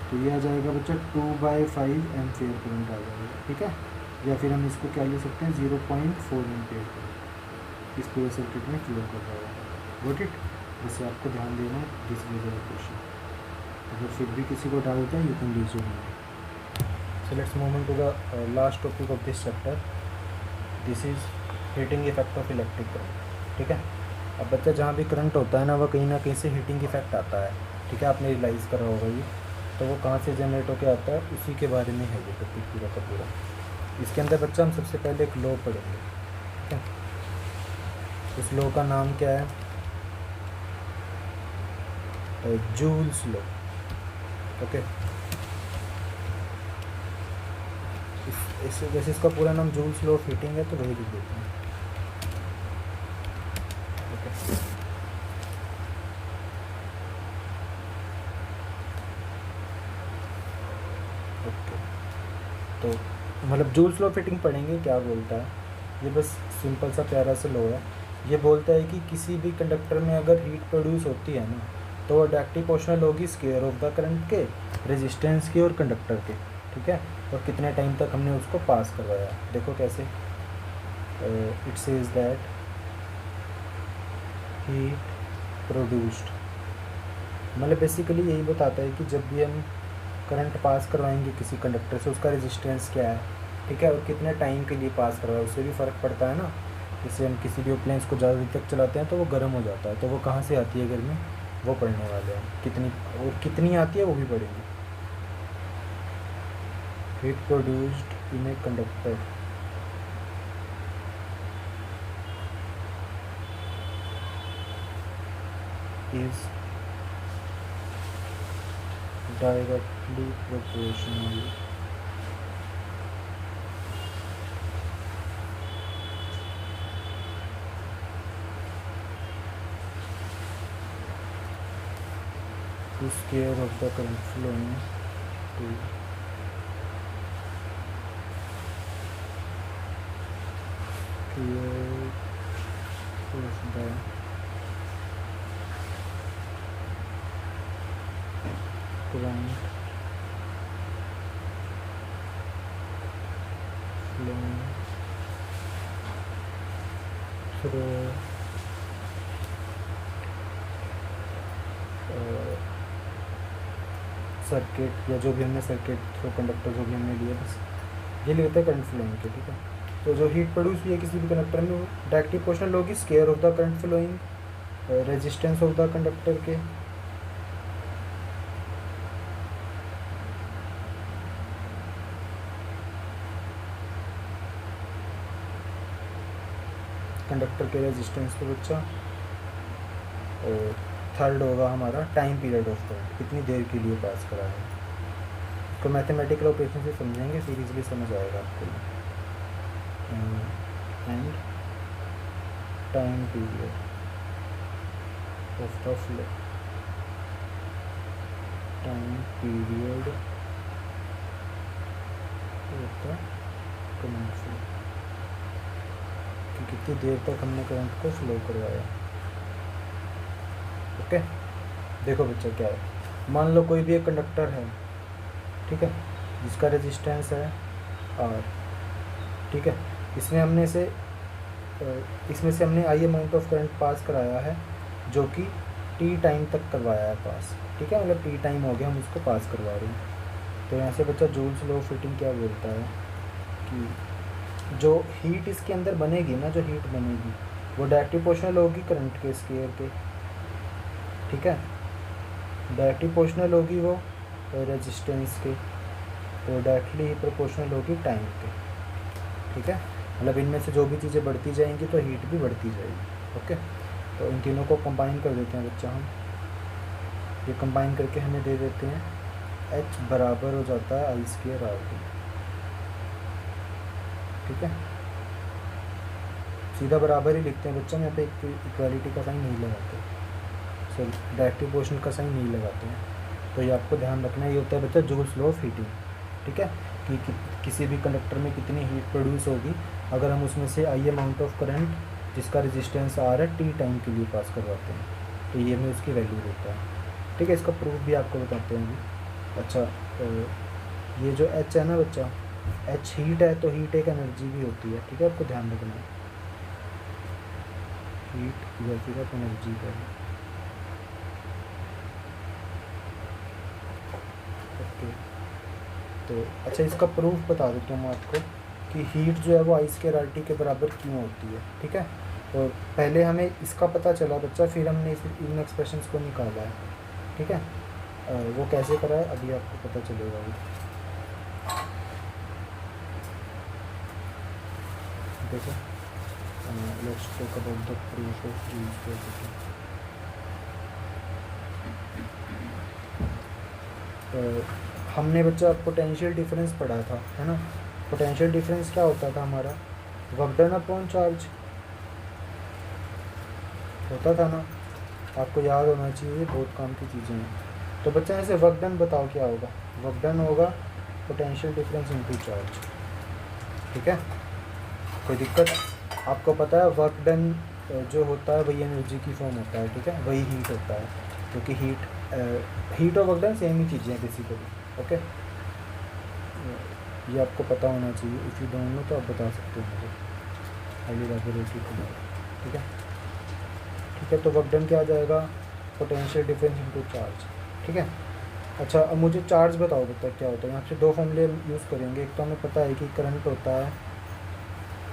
तो ये आ जाएगा बच्चा 2/5 एम्पियर करंट आ जाएगा। ठीक है, या फिर हम इसको क्या ले सकते हैं, 0.4 एम्पियर करंट इस पूरे सर्किट में फ्लो कर रहा है। Got it. बस आपको ध्यान देना है, दिस इज द क्वेश्चन। अगर फिर भी किसी को डाउट है, you can reach me. So let's move on to the last topic of this chapter. This is heating effect of electric current. ठीक है, अब बच्चा जहाँ भी करंट होता है ना, वह कहीं ना कहीं से हीटिंग इफेक्ट आता है। ठीक है, आपने रियलाइज़ करा होगा ये। तो वो कहाँ से जनरेट होकर आता है, उसी के बारे में है ये टॉपिक पूरा का पूरा। इसके अंदर बच्चा हम सबसे पहले एक लॉ पढ़ेंगे। ठीक है, उस लॉ का नाम क्या है, जूल्स लॉ। ओके, जैसे इसका पूरा नाम जूल्स लॉ ऑफ हीटिंग है, तो वही लिख देते हैं। ओके, ओके, तो मतलब जूल्स लॉ ऑफ हीटिंग पढ़ेंगे, क्या बोलता है ये, बस सिंपल सा प्यारा सा लॉ है। ये बोलता है कि किसी भी कंडक्टर में अगर हीट प्रोड्यूस होती है ना, तो वो डायरेक्ट प्रोपोर्शनल होगी स्क्वायर ऑफ द करंट के, रेजिस्टेंस की और कंडक्टर के। ठीक है, और कितने टाइम तक हमने उसको पास करवाया। देखो कैसे, it says that heat produced, मतलब बेसिकली यही बताता है कि जब भी हम करंट पास करवाएंगे किसी कंडक्टर से, उसका रेजिस्टेंस क्या है। ठीक है, और कितने टाइम के लिए पास करवाए, उससे भी फ़र्क पड़ता है ना। जैसे हम किसी भी अप्लायंस को ज़्यादा देर तक चलाते हैं तो वो गर्म हो जाता है, तो वो कहाँ से आती है गर्मी, वो पढ़ने वाले हैं। कितनी और कितनी आती है वो भी पढ़ेंगे। Heat produced in a conductor is directly proportional to square of the current flowing to square of the current flowing through circuit, या जो भी हमने सर्किट थ्रू कंडक्टर जो भी हमने लिया, बस ये लेते हैं करंट फ्लोइंग के। ठीक है, तो जो हीट प्रोड्यूस हुई है किसी भी कंडक्टर में, वो डायरेक्टली प्रोपोर्शनल होगी square of the current flowing, resistance of the conductor के, कंडक्टर के रेजिस्टेंस पे बच्चा। और थर्ड होगा हमारा टाइम पीरियड ऑफ करंट, कितनी देर के लिए पास करा है। तो मैथमेटिकल ऑपरेशन से समझेंगे, फिर इजीली समझ आएगा आपको। And time period of the flow, time period of the current flow, कि कितनी देर तक हमने करंट को फ्लो करवाया। ओके, देखो बच्चा क्या है, मान लो कोई भी एक कंडक्टर है, ठीक है, जिसका रेजिस्टेंस है R, ठीक है, इसमें से हमने आई अमाउंट ऑफ करंट पास कराया है, जो कि T टाइम तक करवाया है पास, ठीक है, मतलब T टाइम हो गया, हम उसको पास करवा रहे हैं। तो यहाँ से बच्चा जूल्स लॉ ऑफ हीटिंग क्या बोलता है कि जो हीट इसके अंदर बनेगी ना, जो हीट बनेगी वो डायरेक्टली प्रोपोर्शनल होगी करंट के स्क्वायर के, ठीक है, डायरेक्टली प्रोपोर्शनल होगी वो रेजिस्टेंस के, तो डायरेक्टली ही प्रोपोर्शनल होगी टाइम के, ठीक है। मतलब इनमें से जो भी चीज़ें बढ़ती जाएंगी तो हीट भी बढ़ती जाएगी। ओके, तो इन तीनों को कंबाइन कर देते हैं बच्चा हम। ये कंबाइन करके हमें दे देते हैं H बराबर हो जाता है I² RT, ठीक है, सीधा बराबर ही लिखते हैं बच्चा, यहाँ पे इक्वालिटी का साइन नहीं लगाते, सॉरी डायरेक्टली प्रोपोर्शनल का साइन नहीं लगाते हैं। तो ये आपको ध्यान रखना, ये होता है बच्चा जूल्स लॉ ऑफ हीटिंग, ठीक है, कि किसी भी कंडक्टर में कितनी हीट प्रोड्यूस होगी अगर हम उसमें से आई अमाउंट ऑफ करंट जिसका रेजिस्टेंस R है T टाइम के लिए पास करवाते हैं, तो ये में उसकी वैल्यू देता है, ठीक है। इसका प्रूफ भी आपको बताते हैं अभी। अच्छा, ये जो H है ना बच्चा, H हीट है, तो हीट एक एनर्जी भी होती है, ठीक है, आपको ध्यान रखना है, हीट या फिर आप एनर्जी का। ओके, तो अच्छा इसका प्रूफ बता देता हूँ मैं आपको कि हीट जो है वो I² RT के बराबर क्यों होती है, ठीक है। तो पहले हमें इसका पता चला बच्चा, फिर हमने इन एक्सप्रेशंस को निकाला है, ठीक है। वो कैसे करा है अभी आपको पता चलेगा अभी। देखो, let's talk about the proof of joules law of heating. हमने बच्चा पोटेंशियल डिफरेंस पढ़ा था, है ना। पोटेंशियल डिफरेंस क्या होता था हमारा, वर्क डन अपॉन चार्ज होता था ना, आपको याद होना चाहिए, बहुत काम की चीज़ें हैं। तो बच्चा ऐसे वर्क डन बताओ क्या होगा, वर्क डन होगा पोटेंशियल डिफरेंस इनटू चार्ज, ठीक है। कोई दिक्कत, आपको पता है वर्क डन जो होता है वही एनर्जी की फॉर्म होता है, ठीक है, वही हीट होता है, क्योंकि हीट और वर्क डन सेम ही चीज़ें हैं बेसिकली। ओके, ये आपको पता होना चाहिए, इफ़ यू डोंट नो तो आप बता सकते हो मुझे, हाईली लैबोरेटरी को, ठीक है, ठीक है। तो वर्क डन क्या आ जाएगा, पोटेंशियल डिफरेंस इनटू चार्ज, ठीक है। अच्छा, अब मुझे चार्ज बताओ बता क्या होता है। यहाँ पे दो फॉर्मूले यूज़ करेंगे, एक तो हमें पता है कि करंट होता है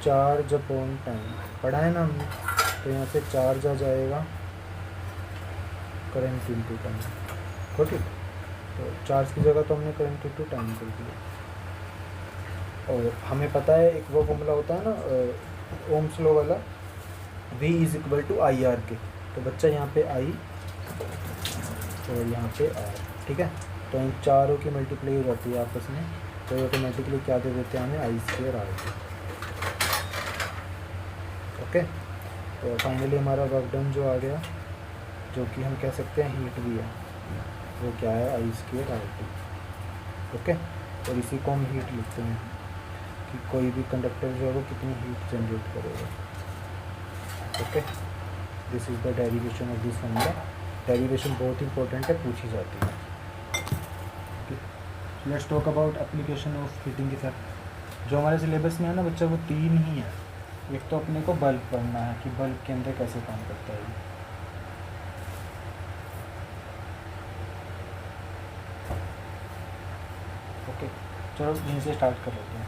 चार्ज अपॉन टाइम, पढ़ा है ना हमने, तो यहाँ से चार्ज आ जाएगा करंट इनटू टाइम, ठीक। तो चार्ज की जगह तो हमने करंट इनटू टाइम कर दिया। और हमें पता है एक वो फॉर्मूला होता है ना ओम्स लॉ वाला, V is equal to IR के, तो बच्चा यहाँ पे I और यहाँ पे R, ठीक है। तो इन चारों की मल्टीप्लाई हो जाती है आपस में, तो ऑटोमेटिकली क्या दे देते हैं हमें I² RT। ओके, तो फाइनली हमारा वर्क डन जो आ गया, जो कि हम कह सकते हैं हीट भी है, वो क्या है I² RT। ओके, और इसी को हम हीट लिखते हैं कि कोई भी कंडक्टर जो है वो कितनी हीट जनरेट करेगा। Okay, this is the derivation of this formula. Derivation बहुत इंपॉर्टेंट है, पूछी जाती है। Let's talk about application of heating effect. जो हमारे सिलेबस में है ना बच्चा, वो तीन ही है। एक तो अपने को बल्ब पढ़ना है कि बल्ब के अंदर कैसे काम करता है। ओके, चलो यहीं से स्टार्ट कर लेते हैं।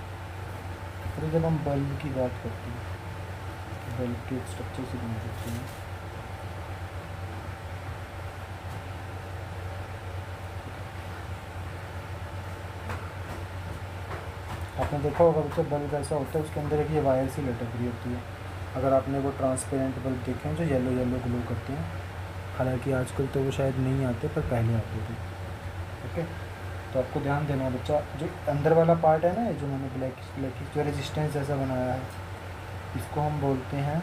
तो जब हम बल्ब की बात करते हैं, बल्ब के स्ट्रक्चर से बना सकते हैं। आपने देखा होगा बच्चा, बल्ब ऐसा होता है उसके अंदर एक ये वायर सी लटक रही होती है। अगर आपने वो ट्रांसपेरेंट बल्ब देखे हैं जो येलो येलो ग्लो करते हैं, हालांकि आजकल तो वो शायद नहीं आते पर पहले आते थे। ओके, तो आपको ध्यान देना है बच्चा, जो अंदर वाला पार्ट है ना, जो मैंने ब्लैक जो रेजिस्टेंस जैसा बनाया है, इसको हम बोलते हैं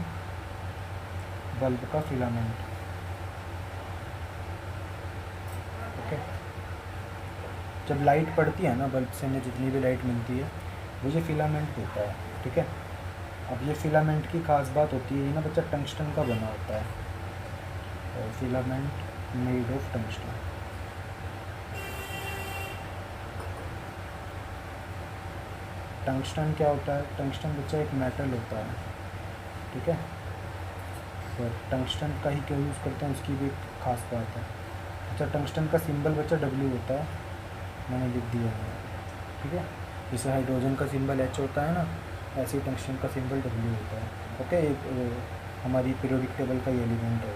बल्ब का फिलामेंट। ओके, जब लाइट पड़ती है ना बल्ब से, हमें जितनी भी लाइट मिलती है वो ये फिलामेंट देता है। ठीक है, अब ये फिलामेंट की खास बात होती है ये ना बच्चा, टंगस्टन का बना होता है, और filament made of tungsten. Tungsten क्या होता है? टंगस्टन बच्चा एक मेटल होता है। ठीक है, पर टंगस्टन का ही क्यों यूज़ करते हैं उसकी भी एक खास बात है। अच्छा, टंगस्टन का सिंबल बच्चा W होता है, मैंने लिख दिया है। ठीक है, जैसे हाइड्रोजन का सिंबल H होता है ना, ऐसे ही टंगस्टन का सिंबल W होता है। ओके, एक हमारी पीरियोडिक टेबल का ये एलिमेंट है।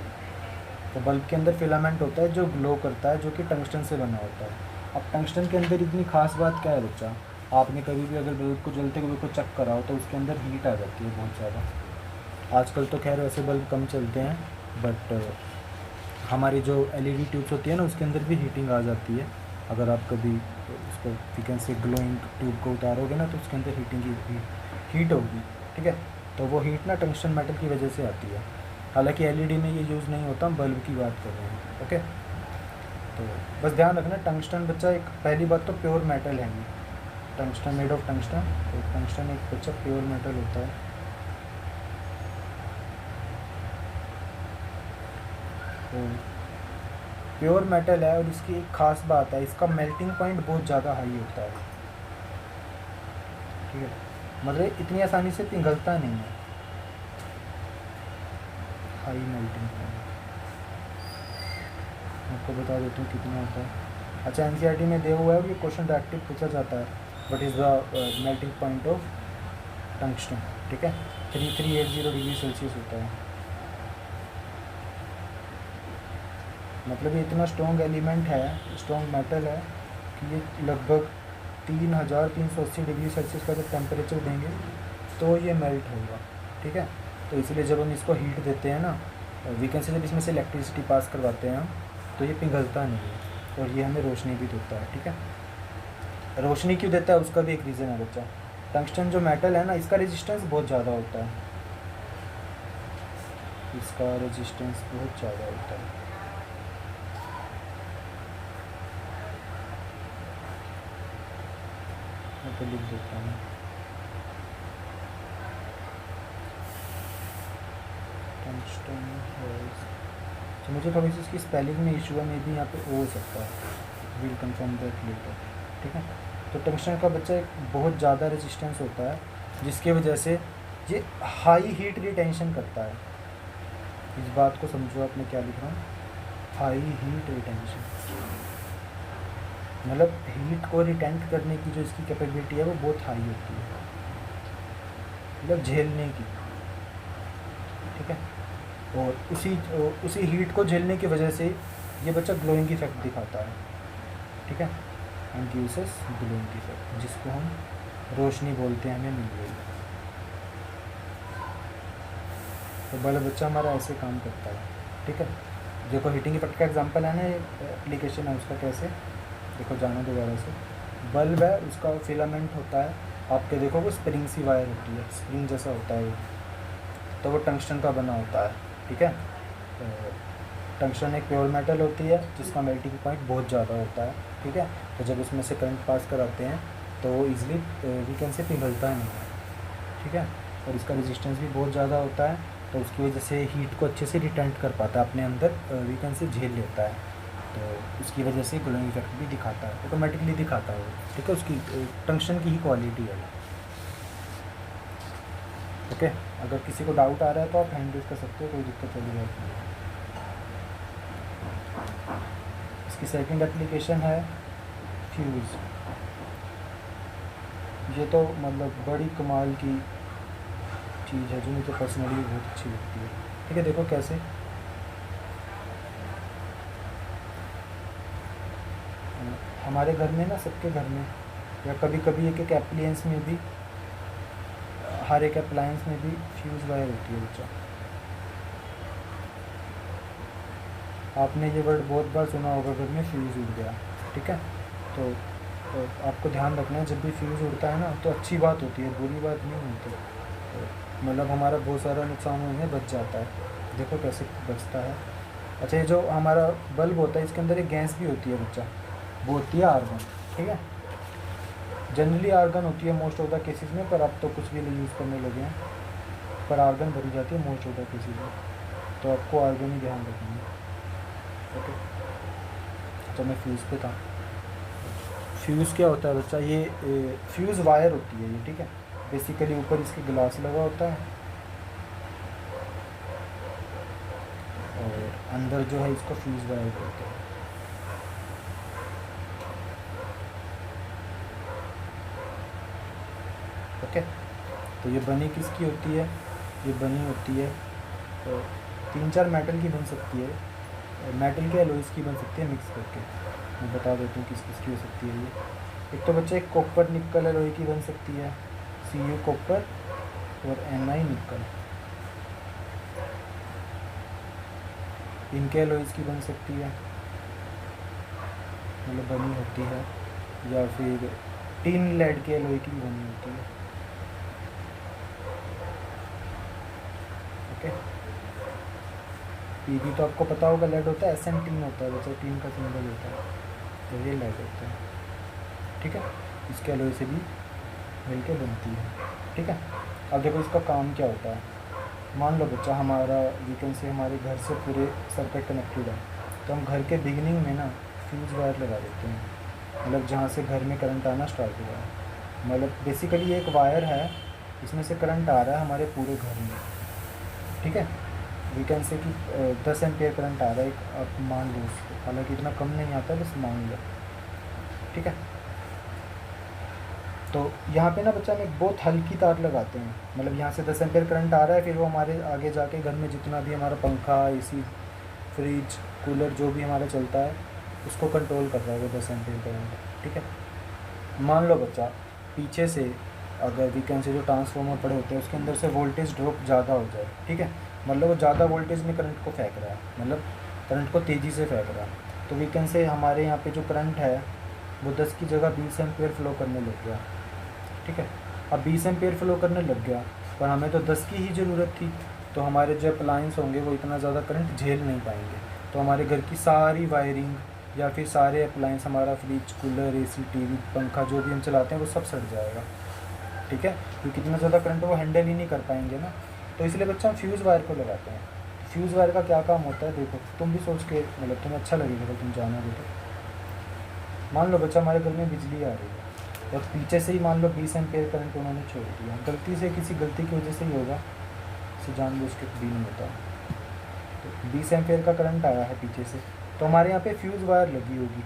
तो बल्ब के अंदर फिलामेंट होता है जो ग्लो करता है, जो कि टंगस्टन से बना होता है। अब टंगस्टन के अंदर इतनी खास बात क्या है बच्चा, आपने कभी भी अगर बल्ब को जलते हुए को चेक करा हो तो उसके अंदर हीट आ जाती है बहुत ज़्यादा। आजकल तो खैर वैसे बल्ब कम चलते हैं, बट हमारी जो LED ट्यूब्स होती है ना, उसके अंदर भी हीटिंग आ जाती है। अगर आप कभी उसको वीकें से ग्लोइंग ट्यूब को उतारोगे ना, तो उसके अंदर हीट होगी। ठीक है, तो वो हीट ना टंगस्टन मेटल की वजह से आती है। हालांकि LED में ये यूज़ नहीं होता, हम बल्ब की बात कर रहे हैं। ओके, तो बस ध्यान रखना, टंगस्टन बच्चा एक, पहली बात तो प्योर मेटल है, टंगस्टन मेड ऑफ टंगस्टन। तो टंगस्टन एक बच्चा प्योर मेटल होता है। तो प्योर मेटल है, और इसकी एक ख़ास बात है, इसका मेल्टिंग पॉइंट बहुत ज़्यादा हाई होता है। ठीक है, मतलब इतनी आसानी से पिघलता नहीं है, हाई मेल्टिंग पॉइंट। आपको बता देता हूँ कितना होता है। अच्छा, NCERT में दिया हुआ है, ये क्वेश्चन डायरेक्टली पूछा जाता है, what is the melting point of tungsten. ठीक है, 3380 डिग्री सेल्सियस होता है। मतलब ये इतना स्ट्रॉन्ग एलिमेंट है, स्ट्रॉन्ग मेटल है, कि ये लगभग 3380 डिग्री सेल्सियस का जब टेम्परेचर देंगे तो ये मेल्ट होगा। ठीक है, तो इसलिए जब हम इसको हीट देते हैं ना, वीकेंड से जब इसमें से इलेक्ट्रिसिटी पास करवाते हैं हम, तो ये पिघलता नहीं है, और ये हमें रोशनी भी देता है। ठीक है, रोशनी क्यों देता है उसका भी एक रीज़न है बच्चा। टंगस्टन जो मेटल है ना, इसका रेजिस्टेंस बहुत ज़्यादा होता है, इसका रेजिस्टेंस बहुत ज़्यादा होता है। मैं तो लिख देता हूँ, टंगस्टन है। तो मुझे थोड़ी सी इसकी स्पेलिंग में इशू है, मे भी यहाँ पे हो सकता है, विल कंफर्म दैट लेटर। ठीक है, तो टंगस्टन का बच्चा एक बहुत ज़्यादा रेजिस्टेंस होता है, जिसकी वजह से ये हाई हीट रिटेंशन करता है। इस बात को समझो, आप मैं क्या लिख रहा हूँ, हाई हीट रिटेंशन, मतलब हीट को रिटेंट करने की जो इसकी कैपेबिलिटी है वो बहुत हाई होती है, मतलब झेलने की। ठीक है, और उसी हीट को झेलने की वजह से ये बच्चा ग्लोइंग इफेक्ट दिखाता है। ठीक है, and gives us glowing effect, जिसको हम रोशनी बोलते हैं, हमें मिल गई। तो बड़ा बच्चा हमारा ऐसे काम करता है। ठीक है, देखो हीटिंग इफेक्ट का एग्जांपल है ना, एप्लीकेशन है उसका कैसे, देखो जानो दोबारा से। बल्ब है, उसका फिलामेंट होता है, आपके देखो वो स्प्रिंग सी वायर होती है, स्प्रिंग जैसा होता है वो, तो वो टंगस्टन का बना होता है। ठीक है, तो टंगस्टन एक प्योर मेटल होती है जिसका मेल्टिंग पॉइंट बहुत ज़्यादा होता है। ठीक है, तो जब उसमें से करंट पास कराते हैं तो वो ईजिली वीकेंड से पिघलता नहीं है। ठीक है, और इसका रेजिस्टेंस भी बहुत ज़्यादा होता है, तो उसकी वजह से हीट को अच्छे से रिटेंट कर पाता है, अपने अंदर वीकेंड से झेल लेता है, तो उसकी वजह से ग्लोइंग इफेक्ट भी दिखाता है, ऑटोमेटिकली दिखाता है वो। ठीक है, उसकी टंगस्टन की ही क्वालिटी है। ओके, अगर किसी को डाउट आ रहा है तो आप हैंड रेज कर सकते हो, कोई दिक्कत वाली बात नहीं है। इसकी सेकंड एप्लीकेशन है फ्यूज़। ये तो मतलब बड़ी कमाल की चीज़ है जो मुझे पर्सनली बहुत अच्छी लगती है। ठीक है, देखो कैसे, हमारे घर में ना, सबके घर में, या कभी कभी एक एक एप्लियंस में भी हर एक अप्लायंस में भी फ्यूज़ वायर होती है बच्चा। आपने ये वर्ड बहुत बार सुना होगा घर में, फ्यूज़ उड़ गया, ठीक है। तो आपको ध्यान रखना है, जब भी फ्यूज़ उड़ता है ना तो अच्छी बात होती है, बुरी बात नहीं होती। तो मतलब हमारा बहुत सारा नुकसान होने बच जाता है। देखो कैसे बचता है। अच्छा, ये जो हमारा बल्ब होता है इसके अंदर एक गैस भी होती है बच्चा, वो होती है आर्गन, ठीक है। जनरली आर्गन होती है मोस्ट ऑफ द केसेस में, पर अब तो कुछ भी यूज़ करने लगे हैं, पर आर्गन भरी जाती है मोस्ट ऑफ द केसेस में, तो आपको आर्गन ही ध्यान रखना है, ओके। तो मैं फ्यूज़ पे था। फ्यूज़ क्या होता है बच्चा, ये फ्यूज़ वायर होती है ये, ठीक है। बेसिकली ऊपर इसके ग्लास लगा होता है और अंदर जो है इसको फ्यूज़ वायर बोलते हैं, ओके। तो ये बनी किसकी होती है, ये बनी होती है तो 3-4 मेटल की बन सकती है, मेटल के एलॉयज़ की बन सकती है मिक्स करके। मैं बता देता हूँ किस किस की हो सकती है ये। एक तो बच्चे एक कॉपर निकल एलॉय की बन सकती है, Cu कॉपर और Ni निकल, इनके एलॉयज़ की बन सकती है, मतलब बनी होती है। या फिर टिन लेड के एलॉय की भी बनी होती है, ओके। पीबी तो आपको पता होगा लेड होता है, SN टिन होता है बच्चा, टिन का सिंबल होता है, तो ये लेड होता है, ठीक है। इसके एलॉय से भी मिलके बनती है, ठीक है। अब देखो इसका काम क्या होता है। मान लो बच्चा हमारा वीकेंड से हमारे घर से पूरे सर्किट कनेक्टेड है, तो हम घर के बिगिनिंग में ना फ्यूज़ वायर लगा देते हैं, मतलब जहाँ से घर में करंट आना स्टार्ट हुआ है। मतलब बेसिकली एक वायर है, इसमें से करंट आ रहा है हमारे पूरे घर में, ठीक है। वीकेंड से कि 10 एम्पियर करंट आ रहा है, एक आप मान लो उसको, हालांकि इतना कम नहीं आता, बस मान लो, ठीक है। तो यहाँ पे ना बच्चा हम एक बहुत हल्की तार लगाते हैं, मतलब यहाँ से 10 एम्पियर करंट आ रहा है, फिर वो हमारे आगे जाके घर में जितना भी हमारा पंखा, एसी, फ्रिज, कूलर जो भी हमारा चलता है उसको कंट्रोल कर रहा है वो 10 एम्पियर करंट, ठीक है। मान लो बच्चा पीछे से अगर वीकेंड से जो ट्रांसफार्मर पड़े होते हैं उसके अंदर से वोल्टेज ड्रॉप ज़्यादा हो जाए, ठीक है, मतलब वो ज़्यादा वोल्टेज में करंट को फेंक रहा है, मतलब करंट को तेज़ी से फेंक रहा है, तो वीकेंड से हमारे यहाँ पे जो करंट है वो 10 की जगह 20 एम्पियर फ्लो करने लग गया, ठीक है। अब 20 एम्पियर फ्लो करने लग गया, पर हमें तो 10 की ही ज़रूरत थी, तो हमारे जो अप्लायंस होंगे वो इतना ज़्यादा करंट झेल नहीं पाएंगे, तो हमारे घर की सारी वायरिंग या फिर सारे अप्लायंस, हमारा फ्रिज, कूलर, एसी, टीवी, पंखा जो भी हम चलाते हैं वो सब सड़ जाएगा, ठीक है, क्योंकि इतना ज़्यादा करंट वो हैंडल ही नहीं कर पाएंगे ना। तो इसलिए बच्चा हम फ्यूज़ वायर को लगाते हैं। फ्यूज़ वायर का क्या काम होता है देखो, तुम भी सोच के मतलब तुम्हें अच्छा लगेगा अगर तुम जानोगे तो। मान लो बच्चा हमारे घर में बिजली आ रही है और पीछे से ही मान लो 20 एम्पियर करंट उन्होंने छोड़ दिया, गलती से, किसी गलती की वजह से ही होगा, इसे जानबूझ के भी नहीं होता। तो 20 एम्पियर का करंट आया है पीछे से, तो हमारे यहाँ पे फ्यूज़ वायर लगी होगी,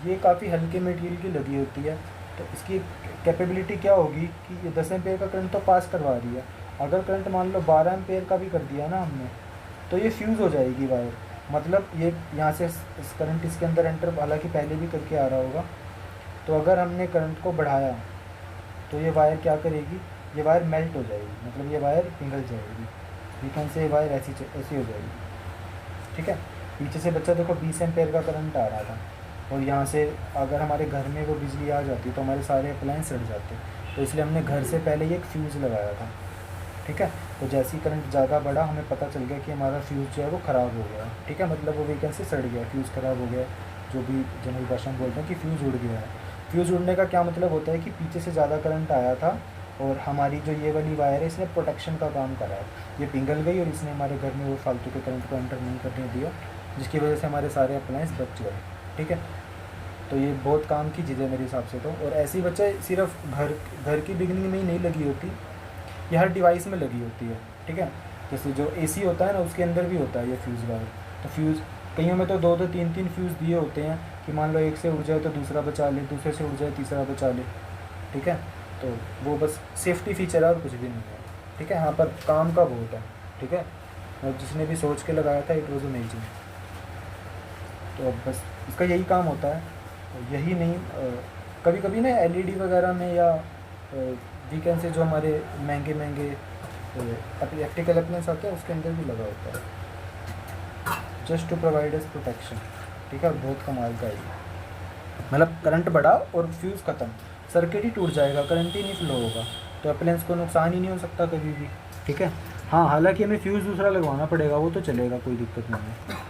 ये काफ़ी हल्के मटेरियल की लगी होती है, तो इसकी कैपेबिलिटी क्या होगी कि ये 10 एम्पियर का करंट तो पास करवा रही है, अगर करंट मान लो 12 एम्पियर का भी कर दिया ना हमने, तो ये फ्यूज़ हो जाएगी वायर, मतलब ये यहाँ से इस करंट इसके अंदर एंटर, हालांकि पहले भी करके आ रहा होगा, तो अगर हमने करंट को बढ़ाया तो ये वायर क्या करेगी, ये वायर मेल्ट हो जाएगी, मतलब ये वायर पिघल जाएगी, वीकेंड से ये वायर ऐसी हो जाएगी, ठीक है। पीछे से बच्चा देखो 20 एम्पेयर का करंट आ रहा था और यहाँ से अगर हमारे घर में वो बिजली आ जाती तो हमारे सारे अप्लायंस सड़ जाते, तो इसलिए हमने घर से पहले ही एक फ्यूज़ लगाया था, ठीक है। तो जैसे ही करंट ज़्यादा बढ़ा हमें पता चल गया कि हमारा फ्यूज़ जो है वो ख़राब हो गया, ठीक है, मतलब वो वीकेंड से सड़ गया, फ्यूज़ ख़राब हो गया, जो भी जनरल भाषा में बोलते हैं कि फ्यूज़ उड़ गया है। फ्यूज़ उड़ने का क्या मतलब होता है कि पीछे से ज़्यादा करंट आया था और हमारी जो ये वाली वायर है इसने प्रोटेक्शन का काम करा है, ये पिघल गई और इसने हमारे घर में वो फालतू के करंट को एंटर नहीं करने दिया, जिसकी वजह से हमारे सारे अप्लायंस बच गए, ठीक है। तो ये बहुत काम की चीज़ है मेरे हिसाब से तो, और ऐसी बच्चे सिर्फ घर की बिगनिंग में ही नहीं लगी होती, ये हर डिवाइस में लगी होती है, ठीक है। जैसे जो एसी होता है ना उसके अंदर भी होता है ये फ्यूज़ वायर, तो फ्यूज़ कईयों में तो 2-2 3-3 फ्यूज़ दिए होते हैं कि मान लो एक से उड़ जाए तो दूसरा बचा ले, दूसरे से उड़ जाए तीसरा बचा ले, ठीक है। तो वो बस सेफ्टी फीचर है और कुछ भी नहीं है, ठीक है। यहाँ पर काम का बहुत है, ठीक है, और जिसने भी सोच के लगाया था इट वॉज अमेजिंग। तो अब बस इसका यही काम होता है, यही नहीं, कभी कभी ना एलईडी वगैरह में या वीकेंड से जो हमारे महंगे महंगे इलेक्ट्रिकल अप्लायंस आते हैं उसके अंदर भी लगा होता है, just to provide us protection. ठीक है, बहुत कमाल का है ये। मतलब करंट बढ़ा और फ्यूज़ ख़त्म, सर्किट ही टूट जाएगा, करंट ही नहीं फ्लो होगा, तो अप्लायंस को नुकसान ही नहीं हो सकता कभी भी। ठीक है, हाँ हालांकि हमें फ्यूज़ दूसरा लगवाना पड़ेगा, वो तो चलेगा, कोई दिक्कत नहीं है।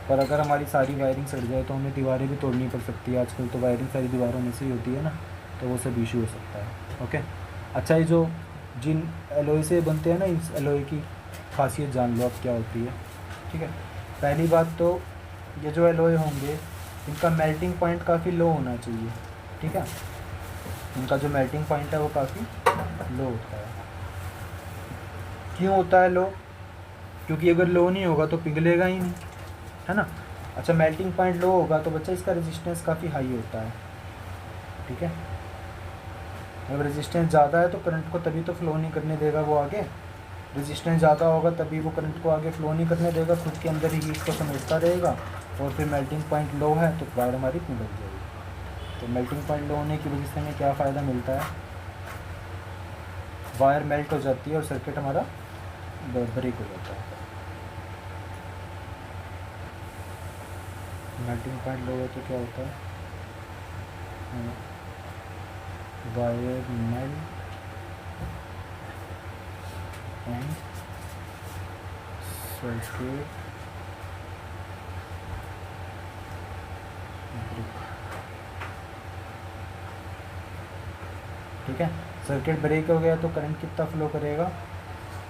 पर अगर हमारी सारी वायरिंग सड़ जाए तो हमें दीवारें भी तोड़नी पड़ सकती है, आजकल तो वायरिंग सारी दीवारों में से ही होती है ना, तो वो सब इशू हो सकता है। ओके, अच्छा ये जो जिन एलोय से बनते हैं ना, इस एलोय की खासियत जान लो अब क्या होती है। ठीक है, पहली बात तो ये जो एलोय होंगे इनका मेल्टिंग पॉइंट काफ़ी लो होना चाहिए। ठीक है, इनका जो मेल्टिंग पॉइंट है वो काफ़ी लो होता है। क्यों होता है लो? क्योंकि अगर लो नहीं होगा तो पिघलेगा ही नहीं, है ना। अच्छा, मेल्टिंग पॉइंट लो होगा तो बच्चा इसका रेजिस्टेंस काफ़ी हाई होता है। ठीक है, अगर रेजिस्टेंस ज़्यादा है तो करंट को तभी तो फ्लो नहीं करने देगा वो आगे, रेजिस्टेंस ज़्यादा होगा तभी वो करंट को आगे फ्लो नहीं करने देगा, खुद के अंदर ही हीट को समेटता रहेगा, और फिर मेल्टिंग पॉइंट लो है तो वायर हमारी पिघल जाएगी। तो मेल्टिंग पॉइंट लो होने की वजह से हमें क्या फ़ायदा मिलता है, वायर मेल्ट हो जाती है और सर्किट हमारा ब्रेक हो जाता है। मेल्टिंग पॉइंट लो है तो क्या होता है, wire melt and circuit break. ठीक है, सर्किट ब्रेक हो गया तो करंट कितना फ्लो करेगा,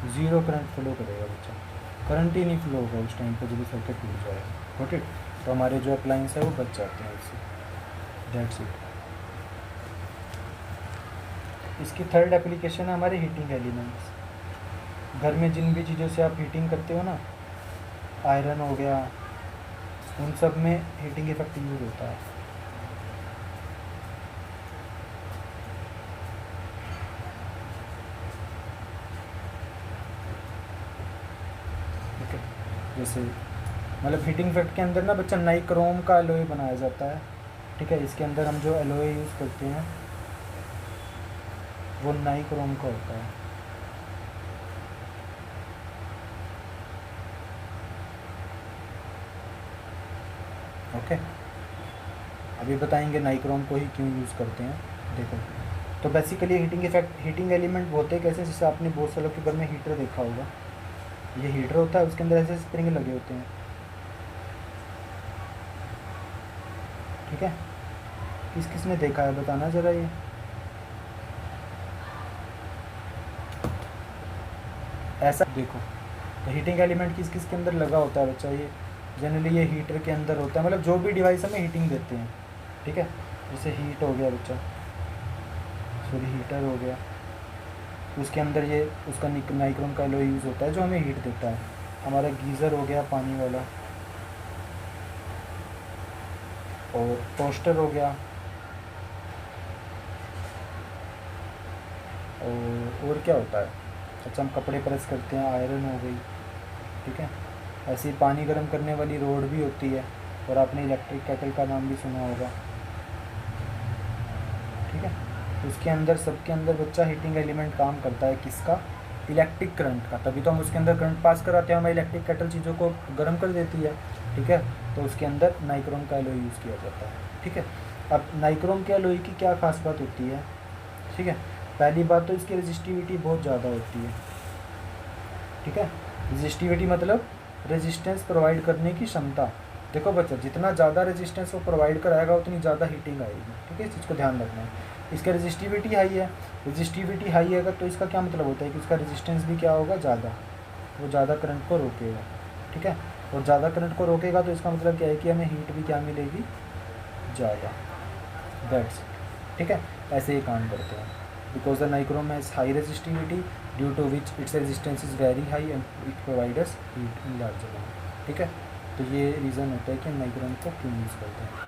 ज़ीरो करंट फ्लो करेगा बच्चा, करंट ही नहीं फ्लो होगा उस टाइम पर जब सर्किट टूट जाएगा। Got it? तो हमारे जो अप्लायंस है वो बच जाते हैं इससे। That's it. इसकी थर्ड एप्लीकेशन है हमारे हीटिंग एलिमेंट्स। घर में जिन भी चीज़ों से आप हीटिंग करते हो ना, आयरन हो गया, उन सब में हीटिंग इफेक्ट यूज होता है। ठीक है, जैसे मतलब हीटिंग इफेक्ट के अंदर ना बच्चा नाइक्रोम का एलोय बनाया जाता है। ठीक है, इसके अंदर हम जो एलोय यूज़ करते हैं वो नाइक्रोम का होता है। ओके, अभी बताएंगे नाइक्रोम को ही क्यों यूज़ करते हैं। देखो, तो बेसिकली हीटिंग एलिमेंट होते हैं कैसे, जैसे आपने बहुत सालों के घर में हीटर देखा होगा, ये हीटर होता है, उसके अंदर ऐसे स्प्रिंग लगे होते हैं। ठीक है, किस किस ने देखा है बताना ज़रा ये। ऐसा देखो, तो हीटिंग एलिमेंट किस किस के अंदर लगा होता है बच्चा, ये जनरली ये हीटर के अंदर होता है, मतलब जो भी डिवाइस हमें हीटिंग देते हैं। ठीक है, जैसे हीट हो गया बच्चा, सॉरी हीटर हो गया, उसके अंदर ये उसका नाइक्रोम का एलोय यूज़ होता है जो हमें हीट देता है। हमारा गीज़र हो गया पानी वाला, और टोस्टर हो गया, और क्या होता है, अच्छा हम कपड़े प्रेस करते हैं, आयरन हो गई। ठीक है, ऐसे ही पानी गर्म करने वाली रोड भी होती है, और आपने इलेक्ट्रिक केटल का नाम भी सुना होगा। ठीक है, तो उसके अंदर सबके अंदर बच्चा हीटिंग एलिमेंट काम करता है, किसका, इलेक्ट्रिक करंट का, तभी तो हम उसके अंदर करंट पास कराते हैं, हमें इलेक्ट्रिक केटल चीज़ों को गर्म कर देती है। ठीक है, तो उसके अंदर नाइक्रोम का एलोय यूज़ किया जाता है। ठीक है, अब नाइक्रोम के एलोय की क्या खास बात होती है। ठीक है, पहली बात तो इसकी रेजिस्टिविटी बहुत ज़्यादा होती है। ठीक है, रेजिस्टिविटी मतलब रेजिस्टेंस प्रोवाइड करने की क्षमता। देखो बच्चा, जितना ज़्यादा रेजिस्टेंस वो प्रोवाइड कराएगा उतनी ज़्यादा हीटिंग आएगी। ठीक है, इस चीज़ को ध्यान रखना है। इसका रेजिस्टिविटी हाई है, रेजिस्टिविटी हाई है तो इसका क्या मतलब होता है कि उसका रेजिस्टेंस भी क्या होगा, ज़्यादा, वो ज़्यादा करंट को रोकेगा। ठीक है, और ज़्यादा करंट को रोकेगा तो इसका मतलब क्या है कि हमें हीट भी क्या मिलेगी, ज़्यादा। दैट्स, ठीक है, ऐसे ही काम करते हैं। Because the nichrome has high resistivity due to which its resistance is very high and it provides heat in large amount. ठीक है, तो ये रीज़न होता है कि हम नाइक्रोम को क्यों यूज़ करते हैं।